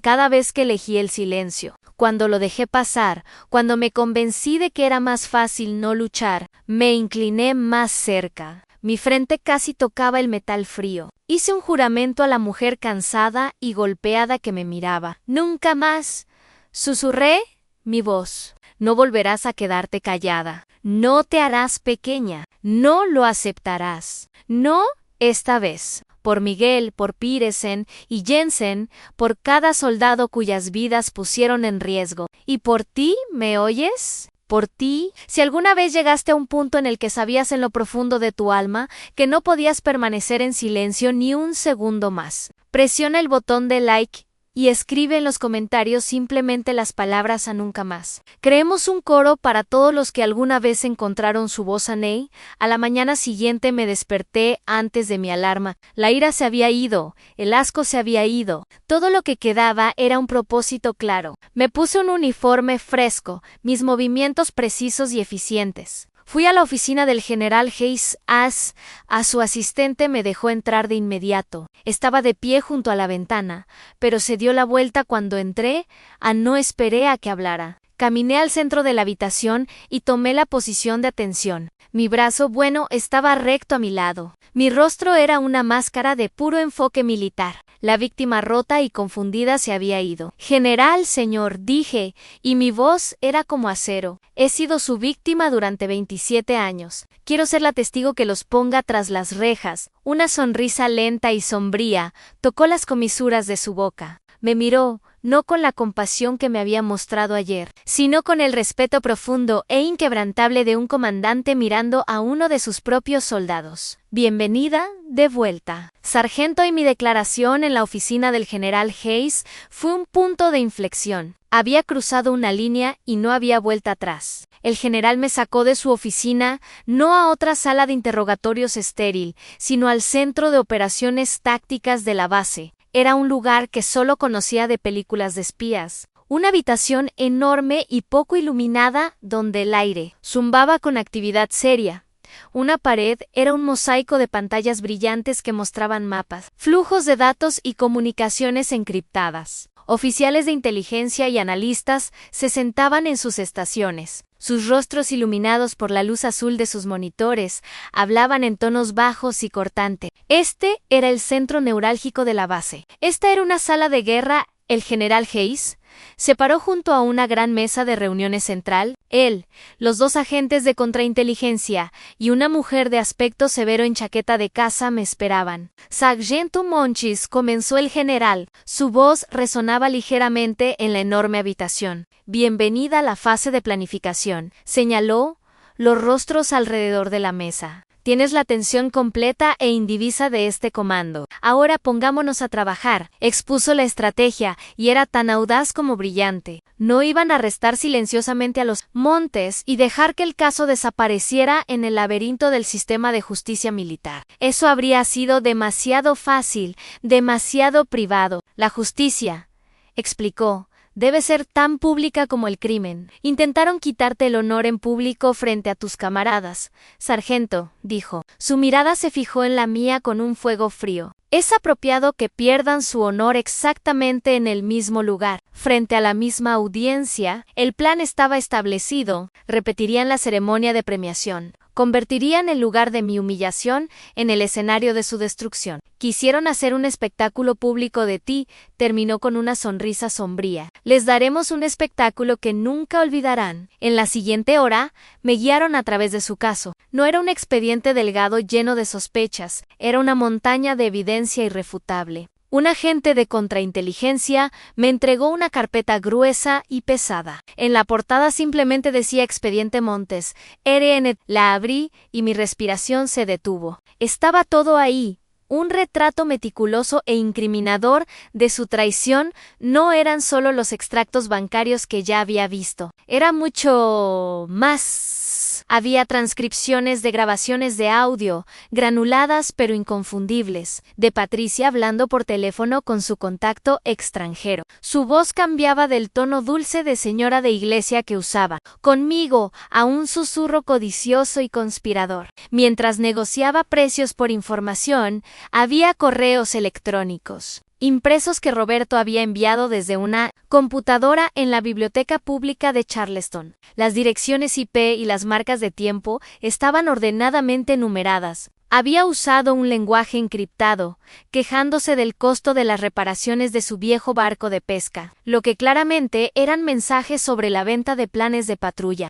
cada vez que elegí el silencio. Cuando lo dejé pasar, cuando me convencí de que era más fácil no luchar, me incliné más cerca. Mi frente casi tocaba el metal frío. Hice un juramento a la mujer cansada y golpeada que me miraba. «Nunca más», susurré mi voz. «No volverás a quedarte callada. No te harás pequeña. No lo aceptarás. No esta vez». Por Miguel, por Piresen y Jensen, por cada soldado cuyas vidas pusieron en riesgo. ¿Y por ti, me oyes? Por ti, si alguna vez llegaste a un punto en el que sabías en lo profundo de tu alma que no podías permanecer en silencio ni un segundo más, presiona el botón de like y escribe en los comentarios simplemente las palabras a nunca más. Creemos un coro para todos los que alguna vez encontraron su voz a Ney. A la mañana siguiente me desperté antes de mi alarma. La ira se había ido, el asco se había ido. Todo lo que quedaba era un propósito claro. Me puse un uniforme fresco, mis movimientos precisos y eficientes. Fui a la oficina del general Hayes. A su asistente me dejó entrar de inmediato. Estaba de pie junto a la ventana, pero se dio la vuelta cuando entré. No esperé a que hablara. Caminé al centro de la habitación y tomé la posición de atención. Mi brazo bueno estaba recto a mi lado. Mi rostro era una máscara de puro enfoque militar. La víctima rota y confundida se había ido. «General, señor», dije, y mi voz era como acero. «He sido su víctima durante 27 años. Quiero ser la testigo que los ponga tras las rejas». Una sonrisa lenta y sombría tocó las comisuras de su boca. Me miró, no con la compasión que me había mostrado ayer, sino con el respeto profundo e inquebrantable de un comandante mirando a uno de sus propios soldados. «Bienvenida de vuelta, sargento», y mi declaración en la oficina del general Hayes fue un punto de inflexión. Había cruzado una línea y no había vuelta atrás. El general me sacó de su oficina, no a otra sala de interrogatorios estéril, sino al centro de operaciones tácticas de la base. Era un lugar que solo conocía de películas de espías. Una habitación enorme y poco iluminada donde el aire zumbaba con actividad seria. Una pared era un mosaico de pantallas brillantes que mostraban mapas, flujos de datos y comunicaciones encriptadas. Oficiales de inteligencia y analistas se sentaban en sus estaciones. Sus rostros iluminados por la luz azul de sus monitores hablaban en tonos bajos y cortantes. Este era el centro neurálgico de la base. Esta era una sala de guerra. El general Hayes se paró junto a una gran mesa de reuniones central. Él, los dos agentes de contrainteligencia y una mujer de aspecto severo en chaqueta de caza me esperaban. Sargento Monchis, comenzó el general. Su voz resonaba ligeramente en la enorme habitación. Bienvenida a la fase de planificación, señaló los rostros alrededor de la mesa. Tienes la atención completa e indivisa de este comando. Ahora pongámonos a trabajar. Expuso la estrategia, y era tan audaz como brillante. No iban a arrestar silenciosamente a los Montes y dejar que el caso desapareciera en el laberinto del sistema de justicia militar. Eso habría sido demasiado fácil, demasiado privado. La justicia, explicó, debe ser tan pública como el crimen. Intentaron quitarte el honor en público frente a tus camaradas. Sargento, dijo. Su mirada se fijó en la mía con un fuego frío. Es apropiado que pierdan su honor exactamente en el mismo lugar, frente a la misma audiencia. El plan estaba establecido. Repetirían la ceremonia de premiación. Convertirían el lugar de mi humillación en el escenario de su destrucción. Quisieron hacer un espectáculo público de ti, terminó con una sonrisa sombría. Les daremos un espectáculo que nunca olvidarán. En la siguiente hora, me guiaron a través de su caso. No era un expediente delgado lleno de sospechas, era una montaña de evidencia irrefutable. Un agente de contrainteligencia me entregó una carpeta gruesa y pesada. En la portada simplemente decía Expediente Montes. RN. La abrí y mi respiración se detuvo. Estaba todo ahí. Un retrato meticuloso e incriminador de su traición. No eran solo los extractos bancarios que ya había visto. Era mucho más. Había transcripciones de grabaciones de audio, granuladas pero inconfundibles, de Patricia hablando por teléfono con su contacto extranjero. Su voz cambiaba del tono dulce de señora de iglesia que usaba conmigo a un susurro codicioso y conspirador. Mientras negociaba precios por información, había correos electrónicos impresos que Roberto había enviado desde una computadora en la biblioteca pública de Charleston. Las direcciones IP y las marcas de tiempo estaban ordenadamente numeradas. Había usado un lenguaje encriptado, quejándose del costo de las reparaciones de su viejo barco de pesca, lo que claramente eran mensajes sobre la venta de planes de patrulla.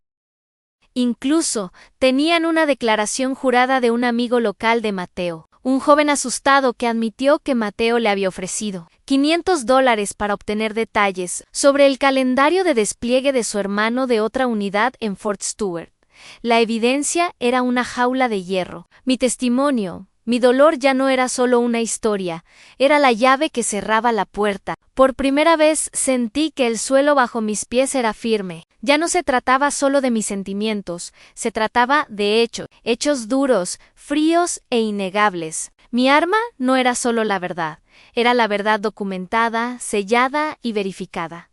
Incluso tenían una declaración jurada de un amigo local de Mateo, un joven asustado que admitió que Mateo le había ofrecido $500 para obtener detalles sobre el calendario de despliegue de su hermano de otra unidad en Fort Stewart. La evidencia era una jaula de hierro. Mi testimonio, mi dolor ya no era solo una historia, era la llave que cerraba la puerta. Por primera vez sentí que el suelo bajo mis pies era firme. Ya no se trataba solo de mis sentimientos, se trataba de hechos duros, fríos e innegables. Mi arma no era solo la verdad, era la verdad documentada, sellada y verificada.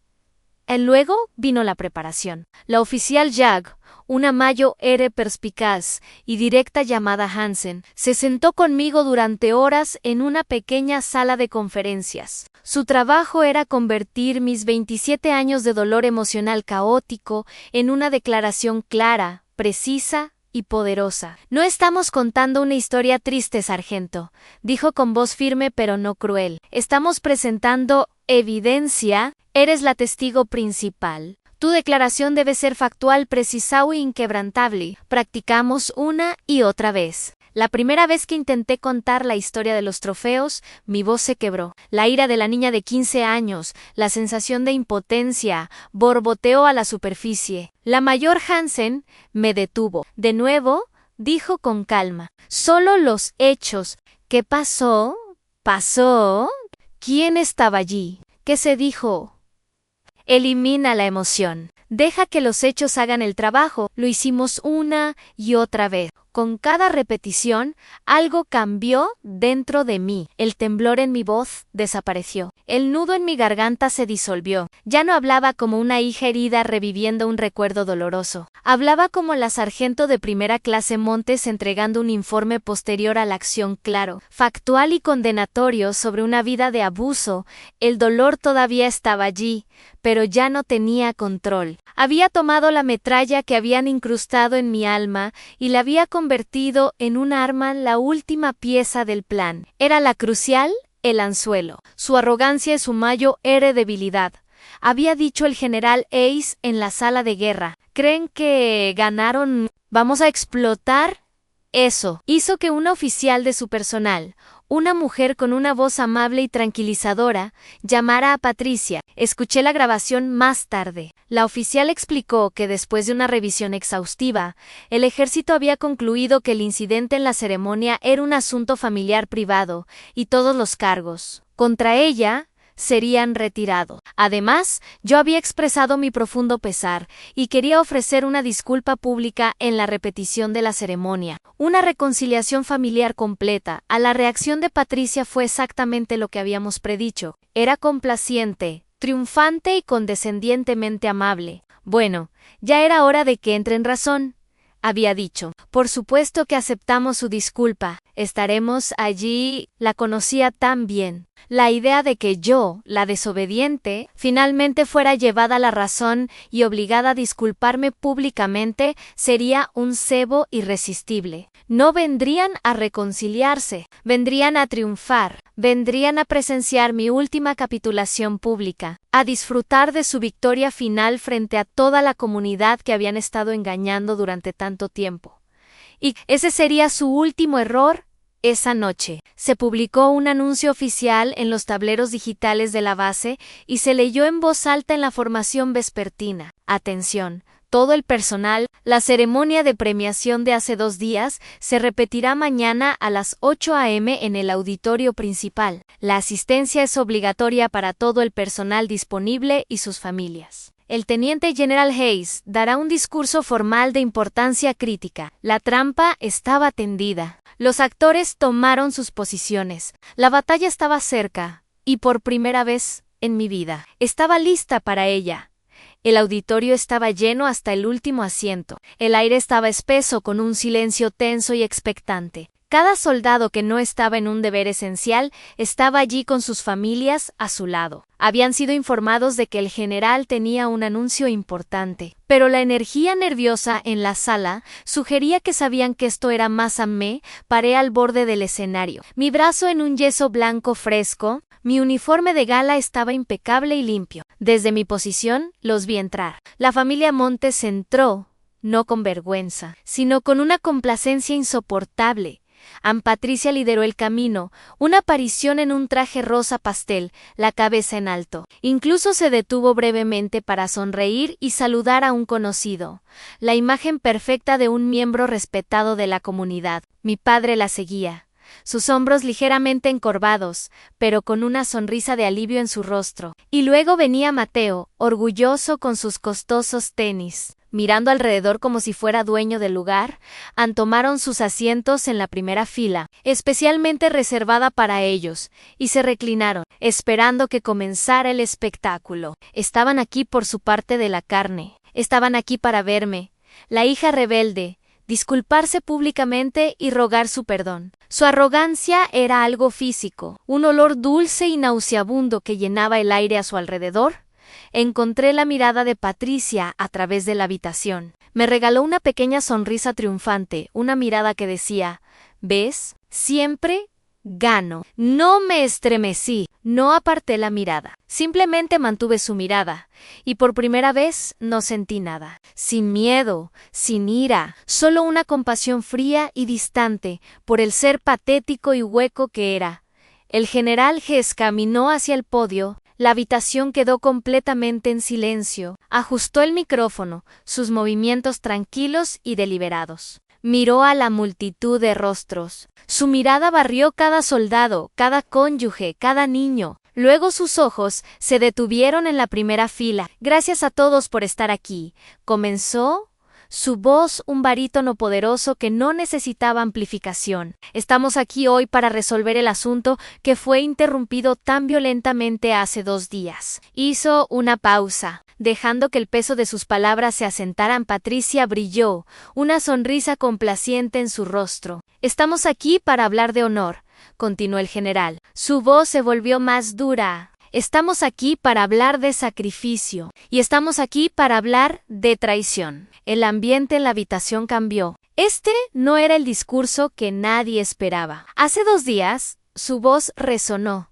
Luego vino la preparación. La oficial Jag, una mayo R perspicaz y directa llamada Hansen, se sentó conmigo durante horas en una pequeña sala de conferencias. Su trabajo era convertir mis 27 años de dolor emocional caótico en una declaración clara, precisa y poderosa. No estamos contando una historia triste, sargento, dijo con voz firme pero no cruel. Estamos presentando evidencia. Eres la testigo principal. Tu declaración debe ser factual, precisa e inquebrantable. Practicamos una y otra vez. La primera vez que intenté contar la historia de los trofeos, mi voz se quebró. La ira de la niña de 15 años, la sensación de impotencia, borboteó a la superficie. La mayor Hansen me detuvo. De nuevo, dijo con calma. Solo los hechos. ¿Qué pasó? ¿Pasó? ¿Quién estaba allí? ¿Qué se dijo? Elimina la emoción. Deja que los hechos hagan el trabajo. Lo hicimos una y otra vez. Con cada repetición, algo cambió dentro de mí. El temblor en mi voz desapareció. El nudo en mi garganta se disolvió. Ya no hablaba como una hija herida reviviendo un recuerdo doloroso. Hablaba como la sargento de primera clase Montes entregando un informe posterior a la acción claro, factual y condenatorio sobre una vida de abuso. El dolor todavía estaba allí, pero ya no tenía control. Había tomado la metralla que habían incrustado en mi alma y la había convertido en un arma, la última pieza del plan. Era la crucial, el anzuelo. Su arrogancia y su mayo era debilidad. Había dicho el general Ace en la sala de guerra. ¿Creen que ganaron? ¿Vamos a explotar? Eso hizo que una oficial de su personal, una mujer con una voz amable y tranquilizadora, llamara a Patricia. Escuché la grabación más tarde. La oficial explicó que después de una revisión exhaustiva, el ejército había concluido que el incidente en la ceremonia era un asunto familiar privado y todos los cargos contra ella serían retirados. Además, yo había expresado mi profundo pesar y quería ofrecer una disculpa pública en la repetición de la ceremonia. Una reconciliación familiar completa. A la reacción de Patricia fue exactamente lo que habíamos predicho. Era complaciente, triunfante y condescendientemente amable. Bueno, ya era hora de que entre en razón, había dicho. Por supuesto que aceptamos su disculpa. Estaremos allí. La conocía tan bien. La idea de que yo, la desobediente, finalmente fuera llevada a la razón y obligada a disculparme públicamente sería un cebo irresistible. No vendrían a reconciliarse, vendrían a triunfar, vendrían a presenciar mi última capitulación pública, a disfrutar de su victoria final frente a toda la comunidad que habían estado engañando durante tanto tiempo. Y ese sería su último error. Esa noche, se publicó un anuncio oficial en los tableros digitales de la base y se leyó en voz alta en la formación vespertina. Atención, todo el personal, la ceremonia de premiación de hace 2 días se repetirá mañana a las 8 a.m. en el auditorio principal. La asistencia es obligatoria para todo el personal disponible y sus familias. El teniente general Hayes dará un discurso formal de importancia crítica. La trampa estaba tendida. Los actores tomaron sus posiciones. La batalla estaba cerca, y por primera vez en mi vida, estaba lista para ella. El auditorio estaba lleno hasta el último asiento. El aire estaba espeso con un silencio tenso y expectante. Cada soldado que no estaba en un deber esencial estaba allí con sus familias a su lado. Habían sido informados de que el general tenía un anuncio importante, pero la energía nerviosa en la sala sugería que sabían que esto era más a mí. Paré al borde del escenario, mi brazo en un yeso blanco fresco. Mi uniforme de gala estaba impecable y limpio. Desde mi posición, los vi entrar. La familia Montes entró, no con vergüenza, sino con una complacencia insoportable. Patricia lideró el camino, una aparición en un traje rosa pastel, la cabeza en alto. Incluso se detuvo brevemente para sonreír y saludar a un conocido. La imagen perfecta de un miembro respetado de la comunidad. Mi padre la seguía. Sus hombros ligeramente encorvados, pero con una sonrisa de alivio en su rostro. Y luego venía Mateo, orgulloso con sus costosos tenis. Mirando alrededor como si fuera dueño del lugar, tomaron sus asientos en la primera fila, especialmente reservada para ellos, y se reclinaron, esperando que comenzara el espectáculo. Estaban aquí por su parte de la carne. Estaban aquí para verme, la hija rebelde, disculparse públicamente y rogar su perdón. Su arrogancia era algo físico, un olor dulce y nauseabundo que llenaba el aire a su alrededor. Encontré la mirada de Patricia a través de la habitación. Me regaló una pequeña sonrisa triunfante, una mirada que decía, ¿ves? Siempre gano. No me estremecí, no aparté la mirada. Simplemente mantuve su mirada, y por primera vez no sentí nada. Sin miedo, sin ira, solo una compasión fría y distante por el ser patético y hueco que era. El general Hess caminó hacia el podio. La habitación quedó completamente en silencio. Ajustó el micrófono, sus movimientos tranquilos y deliberados. Miró a la multitud de rostros. Su mirada barrió cada soldado, cada cónyuge, cada niño. Luego sus ojos se detuvieron en la primera fila. Gracias a todos por estar aquí. Comenzó su voz, un barítono poderoso que no necesitaba amplificación. Estamos aquí hoy para resolver el asunto que fue interrumpido tan violentamente hace 2 días. Hizo una pausa. Dejando que el peso de sus palabras se asentaran, Patricia brilló, una sonrisa complaciente en su rostro. Estamos aquí para hablar de honor, continuó el general. Su voz se volvió más dura. Estamos aquí para hablar de sacrificio, y estamos aquí para hablar de traición. El ambiente en la habitación cambió. Este no era el discurso que nadie esperaba. Hace 2 días, su voz resonó,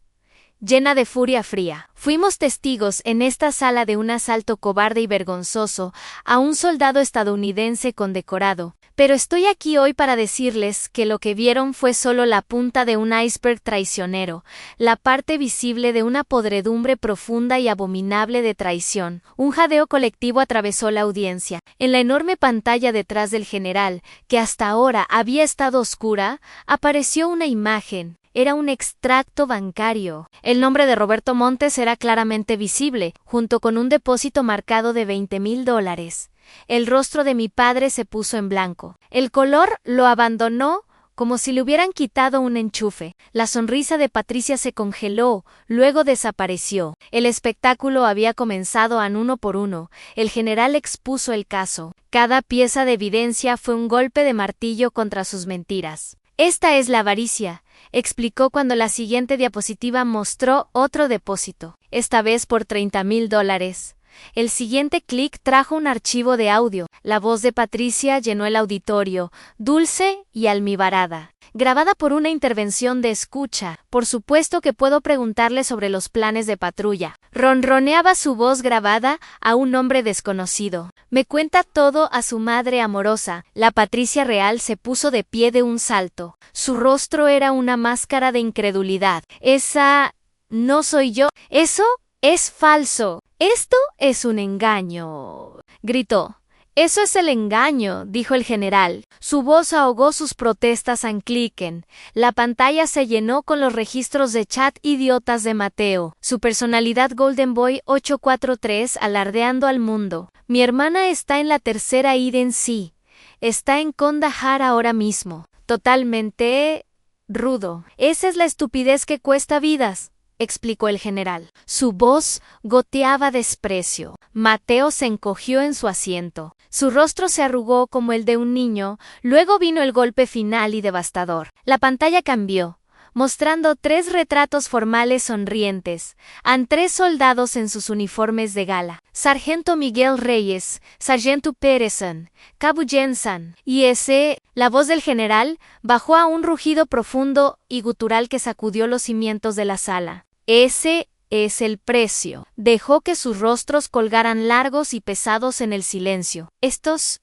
llena de furia fría. Fuimos testigos en esta sala de un asalto cobarde y vergonzoso a un soldado estadounidense condecorado, pero estoy aquí hoy para decirles que lo que vieron fue solo la punta de un iceberg traicionero, la parte visible de una podredumbre profunda y abominable de traición. Un jadeo colectivo atravesó la audiencia. En la enorme pantalla detrás del general, que hasta ahora había estado oscura, apareció una imagen. Era un extracto bancario. El nombre de Roberto Montes era claramente visible, junto con un depósito marcado de $20,000. El rostro de mi padre se puso en blanco. El color lo abandonó como si le hubieran quitado un enchufe. La sonrisa de Patricia se congeló, luego desapareció. El espectáculo había comenzado uno por uno. El general expuso el caso. Cada pieza de evidencia fue un golpe de martillo contra sus mentiras. Esta es la avaricia, explicó cuando la siguiente diapositiva mostró otro depósito, esta vez por $30,000. El siguiente clic trajo un archivo de audio. La voz de Patricia llenó el auditorio, dulce y almibarada, grabada por una intervención de escucha. Por supuesto que puedo preguntarle sobre los planes de patrulla. Ronroneaba su voz grabada a un hombre desconocido. Me cuenta todo a su madre amorosa. La Patricia real se puso de pie de un salto. Su rostro era una máscara de incredulidad. Esa no soy yo. Eso es falso. Esto es un engaño, gritó. Eso es el engaño, dijo el general. Su voz ahogó sus protestas an Klicken. La pantalla se llenó con los registros de chat idiotas de Mateo. Su personalidad Golden Boy 843 alardeando al mundo. Mi hermana está en la tercera sí. Está en Kandahar ahora mismo. Totalmente rudo. Esa es la estupidez que cuesta vidas, explicó el general. Su voz goteaba desprecio. Mateo se encogió en su asiento. Su rostro se arrugó como el de un niño. Luego vino el golpe final y devastador. La pantalla cambió, mostrando 3 retratos formales sonrientes, a 3 soldados en sus uniformes de gala. Sargento Miguel Reyes, Sargento Peterson, Cabo Jensen, y ese... La voz del general bajó a un rugido profundo y gutural que sacudió los cimientos de la sala. Ese es el precio. Dejó que sus rostros colgaran largos y pesados en el silencio. Estos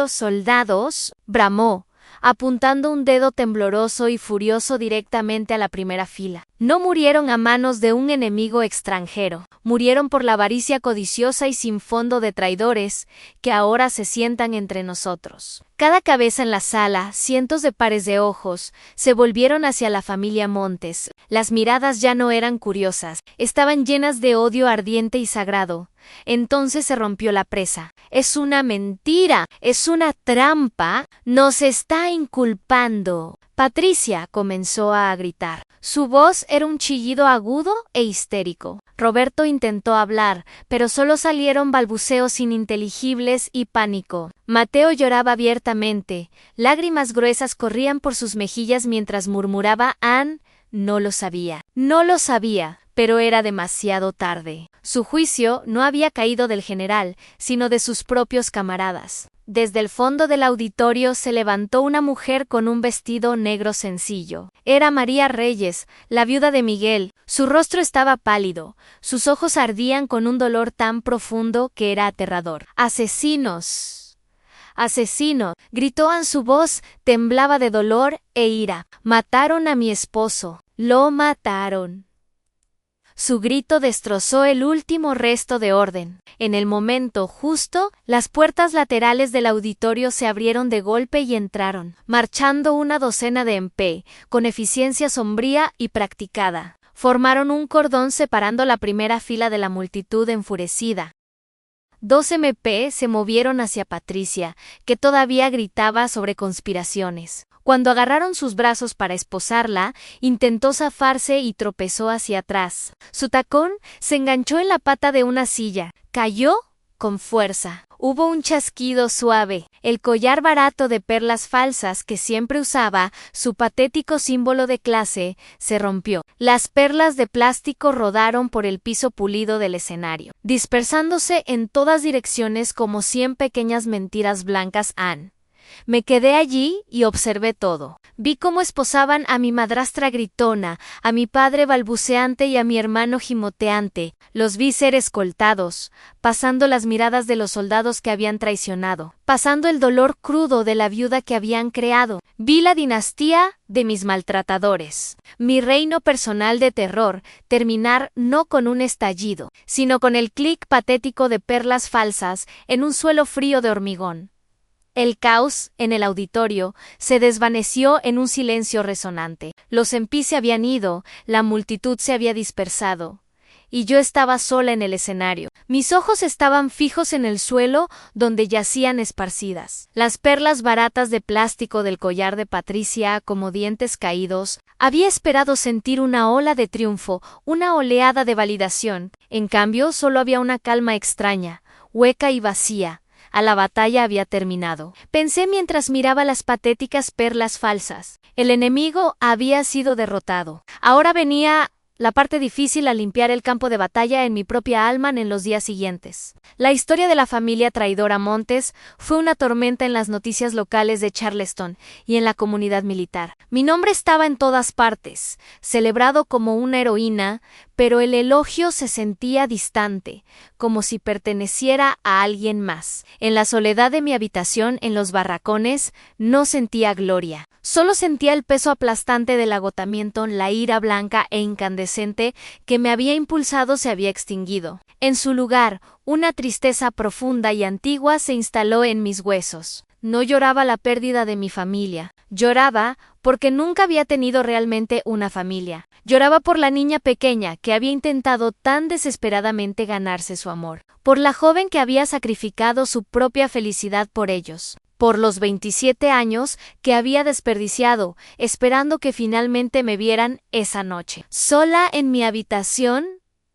soldados, bramó, apuntando un dedo tembloroso y furioso directamente a la primera fila. No murieron a manos de un enemigo extranjero. Murieron por la avaricia codiciosa y sin fondo de traidores que ahora se sientan entre nosotros. Cada cabeza en la sala, cientos de pares de ojos, se volvieron hacia la familia Montes. Las miradas ya no eran curiosas, estaban llenas de odio ardiente y sagrado. Entonces se rompió la presa. Es una mentira, es una trampa, nos está inculpando. Patricia comenzó a gritar. Su voz era un chillido agudo e histérico. Roberto intentó hablar, pero solo salieron balbuceos ininteligibles y pánico. Mateo lloraba abiertamente. Lágrimas gruesas corrían por sus mejillas mientras murmuraba Ann. No lo sabía, pero era demasiado tarde. Su juicio no había caído del general, sino de sus propios camaradas. Desde el fondo del auditorio se levantó una mujer con un vestido negro sencillo. Era María Reyes, la viuda de Miguel. Su rostro estaba pálido, sus ojos ardían con un dolor tan profundo que era aterrador. ¡Asesinos! ¡Asesino! Gritó Ann, su voz temblaba de dolor e ira. Mataron a mi esposo. Lo mataron. Su grito destrozó el último resto de orden. En el momento justo, las puertas laterales del auditorio se abrieron de golpe y entraron, marchando una docena de MP, con eficiencia sombría y practicada. Formaron un cordón separando la primera fila de la multitud enfurecida. 2 MP se movieron hacia Patricia, que todavía gritaba sobre conspiraciones. Cuando agarraron sus brazos para esposarla, intentó zafarse y tropezó hacia atrás. Su tacón se enganchó en la pata de una silla. Cayó con fuerza. Hubo un chasquido suave. El collar barato de perlas falsas que siempre usaba, su patético símbolo de clase, se rompió. Las perlas de plástico rodaron por el piso pulido del escenario, dispersándose en todas direcciones como 100 pequeñas mentiras blancas. Me quedé allí y observé todo. Vi cómo esposaban a mi madrastra gritona, a mi padre balbuceante y a mi hermano gimoteante. Los vi ser escoltados, pasando las miradas de los soldados que habían traicionado, pasando el dolor crudo de la viuda que habían creado. Vi la dinastía de mis maltratadores, mi reino personal de terror, terminar no con un estallido, sino con el clic patético de perlas falsas en un suelo frío de hormigón. El caos, en el auditorio, se desvaneció en un silencio resonante. Los MP se habían ido, la multitud se había dispersado, y yo estaba sola en el escenario. Mis ojos estaban fijos en el suelo donde yacían esparcidas las perlas baratas de plástico del collar de Patricia como dientes caídos. Había esperado sentir una ola de triunfo, una oleada de validación. En cambio, solo había una calma extraña, hueca y vacía. La batalla había terminado. Pensé mientras miraba las patéticas perlas falsas. El enemigo había sido derrotado. Ahora venía la parte difícil, a limpiar el campo de batalla en mi propia alma en los días siguientes. La historia de la familia traidora Montes fue una tormenta en las noticias locales de Charleston y en la comunidad militar. Mi nombre estaba en todas partes, celebrado como una heroína, pero el elogio se sentía distante, como si perteneciera a alguien más. En la soledad de mi habitación, en los barracones, no sentía gloria. Solo sentía el peso aplastante del agotamiento, la ira blanca e incandescente que me había impulsado se había extinguido. En su lugar, una tristeza profunda y antigua se instaló en mis huesos. No lloraba la pérdida de mi familia. Lloraba porque nunca había tenido realmente una familia. Lloraba por la niña pequeña que había intentado tan desesperadamente ganarse su amor. Por la joven que había sacrificado su propia felicidad por ellos. Por los 27 años que había desperdiciado, esperando que finalmente me vieran esa noche. Sola en mi habitación,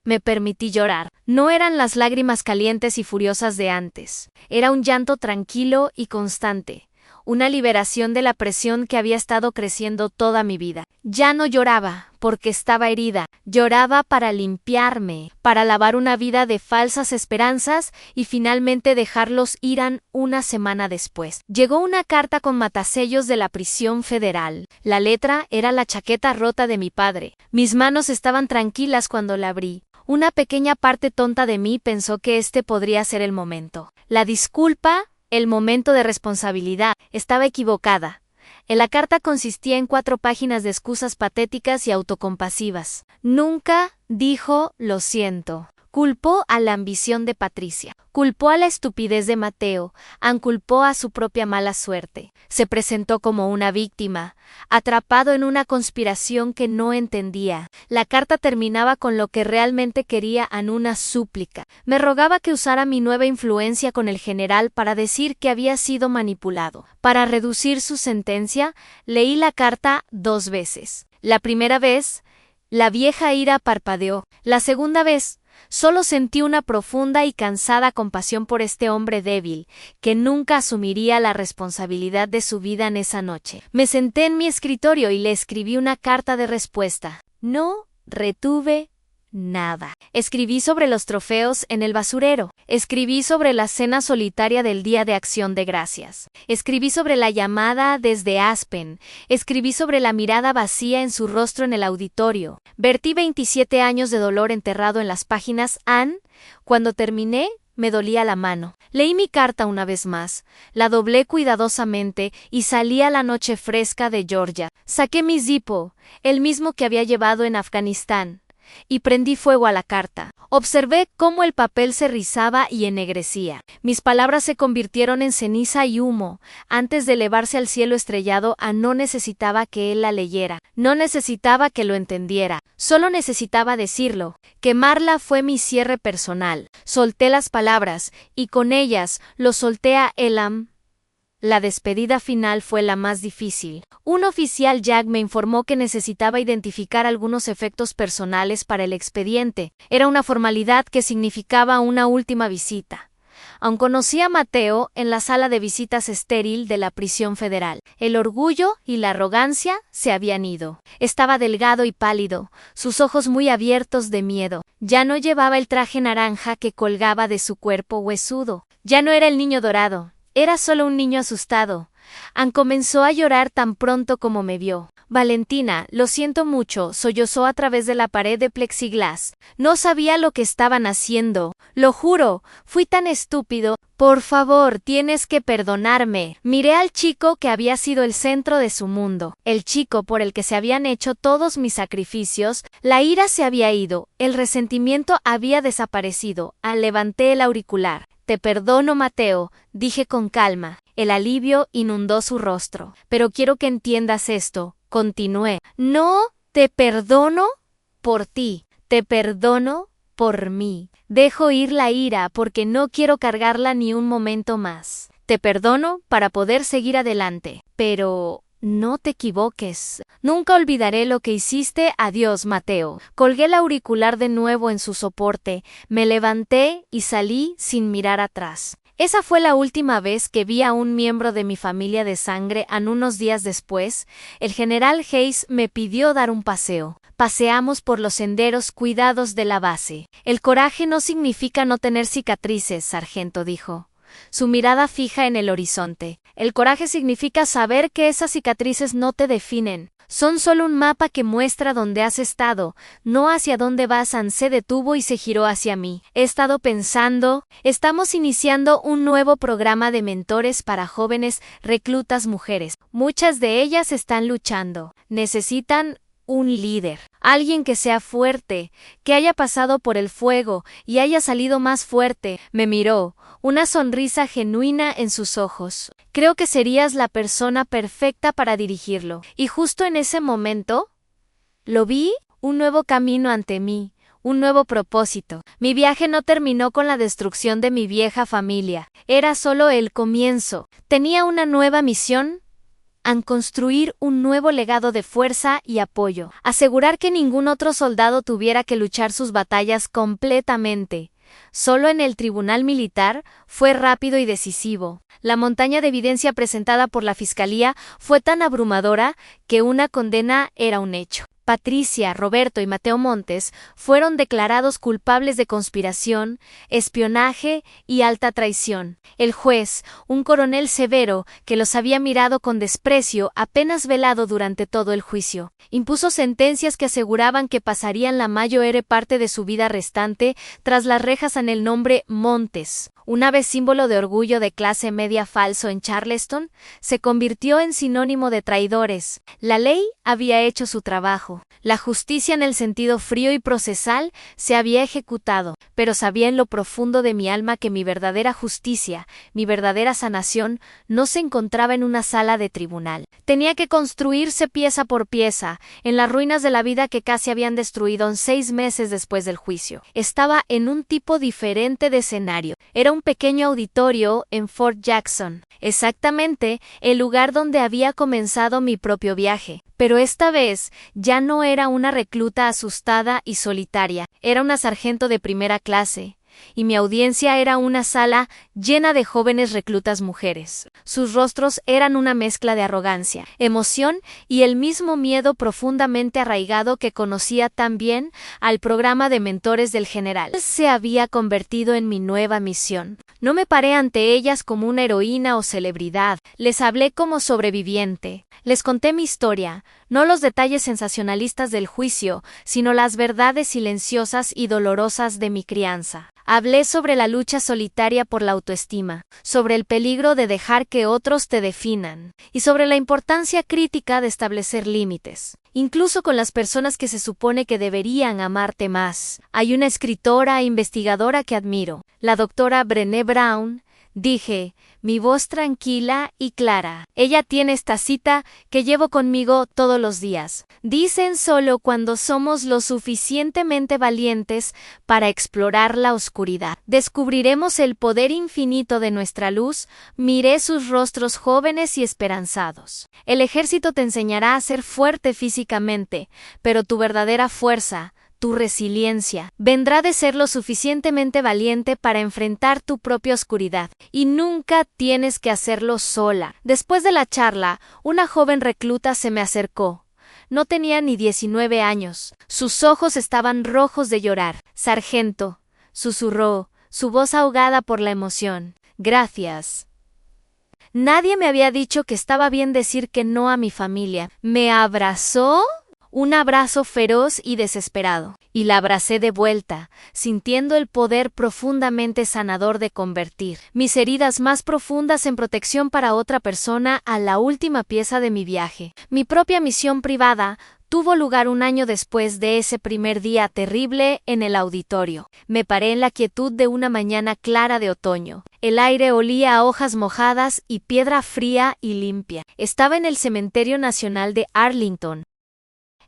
me permití llorar. No eran las lágrimas calientes y furiosas de antes. Era un llanto tranquilo y constante. Una liberación de la presión que había estado creciendo toda mi vida. Ya no lloraba porque estaba herida. Lloraba para limpiarme, para lavar una vida de falsas esperanzas y finalmente dejarlos ir. Una semana después, llegó una carta con matasellos de la prisión federal. La letra era la chaqueta rota de mi padre. Mis manos estaban tranquilas cuando la abrí. Una pequeña parte tonta de mí pensó que este podría ser el momento. La disculpa, el momento de responsabilidad, estaba equivocada. La carta consistía en 4 páginas de excusas patéticas y autocompasivas. Nunca dijo lo siento. Culpó a la ambición de Patricia. Culpó a la estupidez de Mateo. Culpó a su propia mala suerte. Se presentó como una víctima, atrapado en una conspiración que no entendía. La carta terminaba con lo que realmente quería, una súplica. Me rogaba que usara mi nueva influencia con el general para decir que había sido manipulado. Para reducir su sentencia, leí la carta 2 veces. La primera vez, la vieja ira parpadeó. La segunda vez, solo sentí una profunda y cansada compasión por este hombre débil, que nunca asumiría la responsabilidad de su vida en esa noche. Me senté en mi escritorio y le escribí una carta de respuesta. No retuve nada. Escribí sobre los trofeos en el basurero. Escribí sobre la cena solitaria del Día de Acción de Gracias. Escribí sobre la llamada desde Aspen. Escribí sobre la mirada vacía en su rostro en el auditorio. Vertí 27 años de dolor enterrado en las páginas. Cuando terminé, me dolía la mano. Leí mi carta una vez más, la doblé cuidadosamente y salí a la noche fresca de Georgia. Saqué mi Zippo, el mismo que había llevado en Afganistán. y prendí fuego a la carta. Observé cómo el papel se rizaba y ennegrecía. Mis palabras se convirtieron en ceniza y humo. Antes de elevarse al cielo estrellado, no necesitaba que él la leyera. No necesitaba que lo entendiera. Solo necesitaba decirlo. Quemarla fue mi cierre personal. Solté las palabras, y con ellas lo solté a Elam. La despedida final fue la más difícil. Un oficial Jack me informó que necesitaba identificar algunos efectos personales para el expediente. Era una formalidad que significaba una última visita. Aún conocí a Mateo en la sala de visitas estéril de la prisión federal. El orgullo y la arrogancia se habían ido. Estaba delgado y pálido, sus ojos muy abiertos de miedo. Ya no llevaba el traje naranja que colgaba de su cuerpo huesudo. Ya no era el niño dorado. Era solo un niño asustado. Ann comenzó a llorar tan pronto como me vio. Valentina, lo siento mucho, sollozó a través de la pared de plexiglas. No sabía lo que estaban haciendo. Lo juro, fui tan estúpido. Por favor, tienes que perdonarme. Miré al chico que había sido el centro de su mundo. El chico por el que se habían hecho todos mis sacrificios. La ira se había ido. El resentimiento había desaparecido. Levanté el auricular. Te perdono, Mateo, dije con calma. El alivio inundó su rostro. Pero quiero que entiendas esto, continué. No te perdono por ti, te perdono por mí. Dejo ir la ira porque no quiero cargarla ni un momento más. Te perdono para poder seguir adelante. Pero no te equivoques. Nunca olvidaré lo que hiciste. Adiós, Mateo. Colgué el auricular de nuevo en su soporte, me levanté y salí sin mirar atrás. Esa fue la última vez que vi a un miembro de mi familia de sangre. Unos días después, el general Hayes me pidió dar un paseo. Paseamos por los senderos cuidados de la base. El coraje no significa no tener cicatrices, sargento dijo. Su mirada fija en el horizonte. El coraje significa saber que esas cicatrices no te definen. Son solo un mapa que muestra dónde has estado, no hacia dónde vas. Ann se detuvo y se giró hacia mí. He estado pensando, estamos iniciando un nuevo programa de mentores para jóvenes reclutas mujeres. Muchas de ellas están luchando. Necesitan un líder, alguien que sea fuerte, que haya pasado por el fuego y haya salido más fuerte. Me miró, una sonrisa genuina en sus ojos. Creo que serías la persona perfecta para dirigirlo. Y justo en ese momento, lo vi, un nuevo camino ante mí, un nuevo propósito. Mi viaje no terminó con la destrucción de mi vieja familia. Era solo el comienzo. Tenía una nueva misión. Construir un nuevo legado de fuerza y apoyo. Asegurar que ningún otro soldado tuviera que luchar sus batallas completamente. Solo en el tribunal militar fue rápido y decisivo. La montaña de evidencia presentada por la fiscalía fue tan abrumadora que una condena era un hecho. Patricia, Roberto y Mateo Montes fueron declarados culpables de conspiración, espionaje y alta traición. El juez, un coronel severo que los había mirado con desprecio, apenas velado durante todo el juicio, impuso sentencias que aseguraban que pasarían la mayor parte de su vida restante tras las rejas. En el nombre Montes, una vez símbolo de orgullo de clase media falso en Charleston, se convirtió en sinónimo de traidores. La ley había hecho su trabajo. La justicia en el sentido frío y procesal se había ejecutado, pero sabía en lo profundo de mi alma que mi verdadera justicia, mi verdadera sanación, no se encontraba en una sala de tribunal. Tenía que construirse pieza por pieza, en las ruinas de la vida que casi habían destruido 6 meses después del juicio. Estaba en un tipo diferente de escenario. Era un pequeño auditorio en Fort Jackson, exactamente el lugar donde había comenzado mi propio viaje. Pero esta vez ya no era una recluta asustada y solitaria, era una sargento de primera clase, y mi audiencia era una sala llena de jóvenes reclutas mujeres. Sus rostros eran una mezcla de arrogancia, emoción y el mismo miedo profundamente arraigado que conocía tan bien al programa de mentores del general. Se había convertido en mi nueva misión. No me paré ante ellas como una heroína o celebridad, les hablé como sobreviviente. Les conté mi historia, No los detalles sensacionalistas del juicio, sino las verdades silenciosas y dolorosas de mi crianza. Hablé sobre la lucha solitaria por la autoestima, sobre el peligro de dejar que otros te definan, y sobre la importancia crítica de establecer límites, incluso con las personas que se supone que deberían amarte más. Hay una escritora e investigadora que admiro, la doctora Brené Brown. Dije, mi voz tranquila y clara. Ella tiene esta cita que llevo conmigo todos los días. Dicen solo cuando somos lo suficientemente valientes para explorar la oscuridad. Descubriremos el poder infinito de nuestra luz. Miré sus rostros jóvenes y esperanzados. El ejército te enseñará a ser fuerte físicamente, pero tu verdadera fuerza, tu resiliencia, vendrá de ser lo suficientemente valiente para enfrentar tu propia oscuridad, y nunca tienes que hacerlo sola. Después de la charla, una joven recluta se me acercó. No tenía ni 19 años. Sus ojos estaban rojos de llorar. Sargento, susurró, su voz ahogada por la emoción. Gracias. Nadie me había dicho que estaba bien decir que no a mi familia. ¿Me abrazó? Un abrazo feroz y desesperado, y la abracé de vuelta, sintiendo el poder profundamente sanador de convertir mis heridas más profundas en protección para otra persona a la última pieza de mi viaje. Mi propia misión privada tuvo lugar un año después de ese primer día terrible en el auditorio. Me paré en la quietud de una mañana clara de otoño. El aire olía a hojas mojadas y piedra fría y limpia. Estaba en el Cementerio Nacional de Arlington.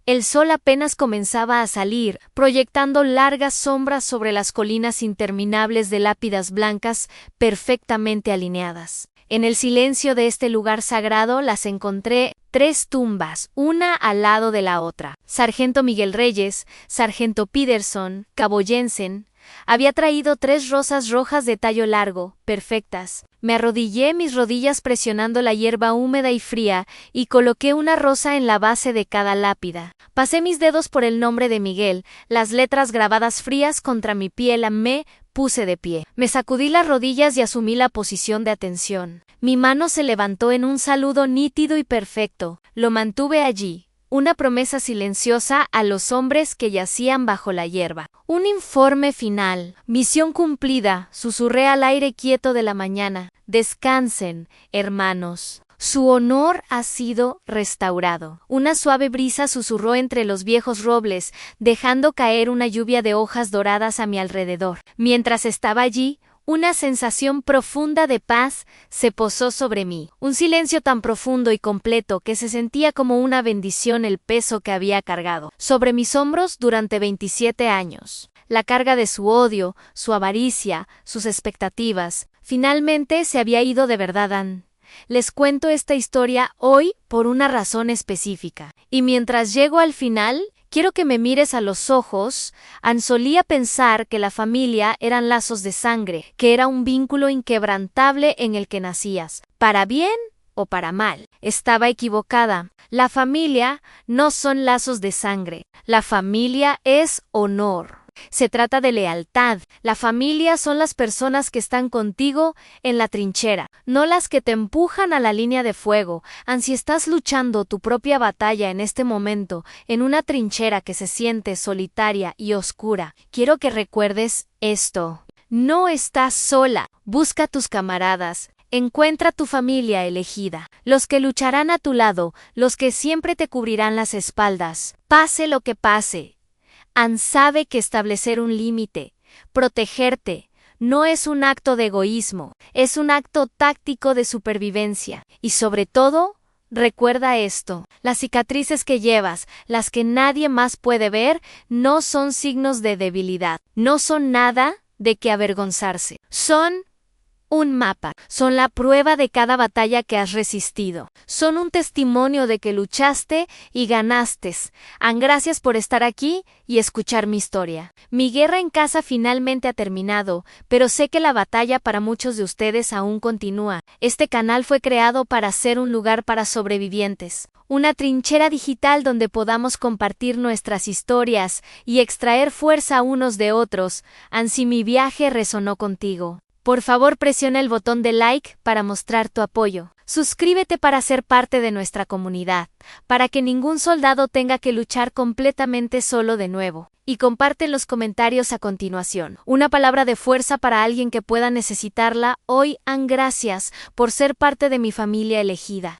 El sol apenas comenzaba a salir, proyectando largas sombras sobre las colinas interminables de lápidas blancas perfectamente alineadas. En el silencio de este lugar sagrado las encontré 3 tumbas, una al lado de la otra. Sargento Miguel Reyes, Sargento Peterson, Cabo Jensen. Había traído 3 rosas rojas de tallo largo, perfectas. Me arrodillé, mis rodillas presionando la hierba húmeda y fría, y coloqué una rosa en la base de cada lápida. Pasé mis dedos por el nombre de Miguel, las letras grabadas frías contra mi piel. Me puse de pie. Me sacudí las rodillas y asumí la posición de atención. Mi mano se levantó en un saludo nítido y perfecto. Lo mantuve allí. Una promesa silenciosa a los hombres que yacían bajo la hierba. Un informe final. Misión cumplida, susurré al aire quieto de la mañana. Descansen, hermanos. Su honor ha sido restaurado. Una suave brisa susurró entre los viejos robles, dejando caer una lluvia de hojas doradas a mi alrededor. Mientras estaba allí, una sensación profunda de paz se posó sobre mí. Un silencio tan profundo y completo que se sentía como una bendición el peso que había cargado sobre mis hombros durante 27 años. La carga de su odio, su avaricia, sus expectativas, finalmente se había ido de verdad. Les cuento esta historia hoy por una razón específica. Y mientras llego al final, quiero que me mires a los ojos. Solía pensar que la familia eran lazos de sangre, que era un vínculo inquebrantable en el que nacías, para bien o para mal. Estaba equivocada. La familia no son lazos de sangre. La familia es honor. Se trata de lealtad. La familia son las personas que están contigo en la trinchera, no las que te empujan a la línea de fuego. Si estás luchando tu propia batalla en este momento, en una trinchera que se siente solitaria y oscura, quiero que recuerdes esto. No estás sola. Busca tus camaradas. Encuentra tu familia elegida, los que lucharán a tu lado, los que siempre te cubrirán las espaldas, pase lo que pase. Sabe que establecer un límite, protegerte, no es un acto de egoísmo, es un acto táctico de supervivencia. Y sobre todo, recuerda esto, las cicatrices que llevas, las que nadie más puede ver, no son signos de debilidad, no son nada de qué avergonzarse, son un mapa, son la prueba de cada batalla que has resistido, son un testimonio de que luchaste y ganaste. Gracias por estar aquí y escuchar mi historia. Mi guerra en casa finalmente ha terminado, pero sé que la batalla para muchos de ustedes aún continúa. Este canal fue creado para ser un lugar para sobrevivientes, una trinchera digital donde podamos compartir nuestras historias y extraer fuerza unos de otros. Si mi viaje resonó contigo, por favor presiona el botón de like para mostrar tu apoyo. Suscríbete para ser parte de nuestra comunidad, para que ningún soldado tenga que luchar completamente solo de nuevo. Y comparte en los comentarios a continuación una palabra de fuerza para alguien que pueda necesitarla hoy. Gracias por ser parte de mi familia elegida.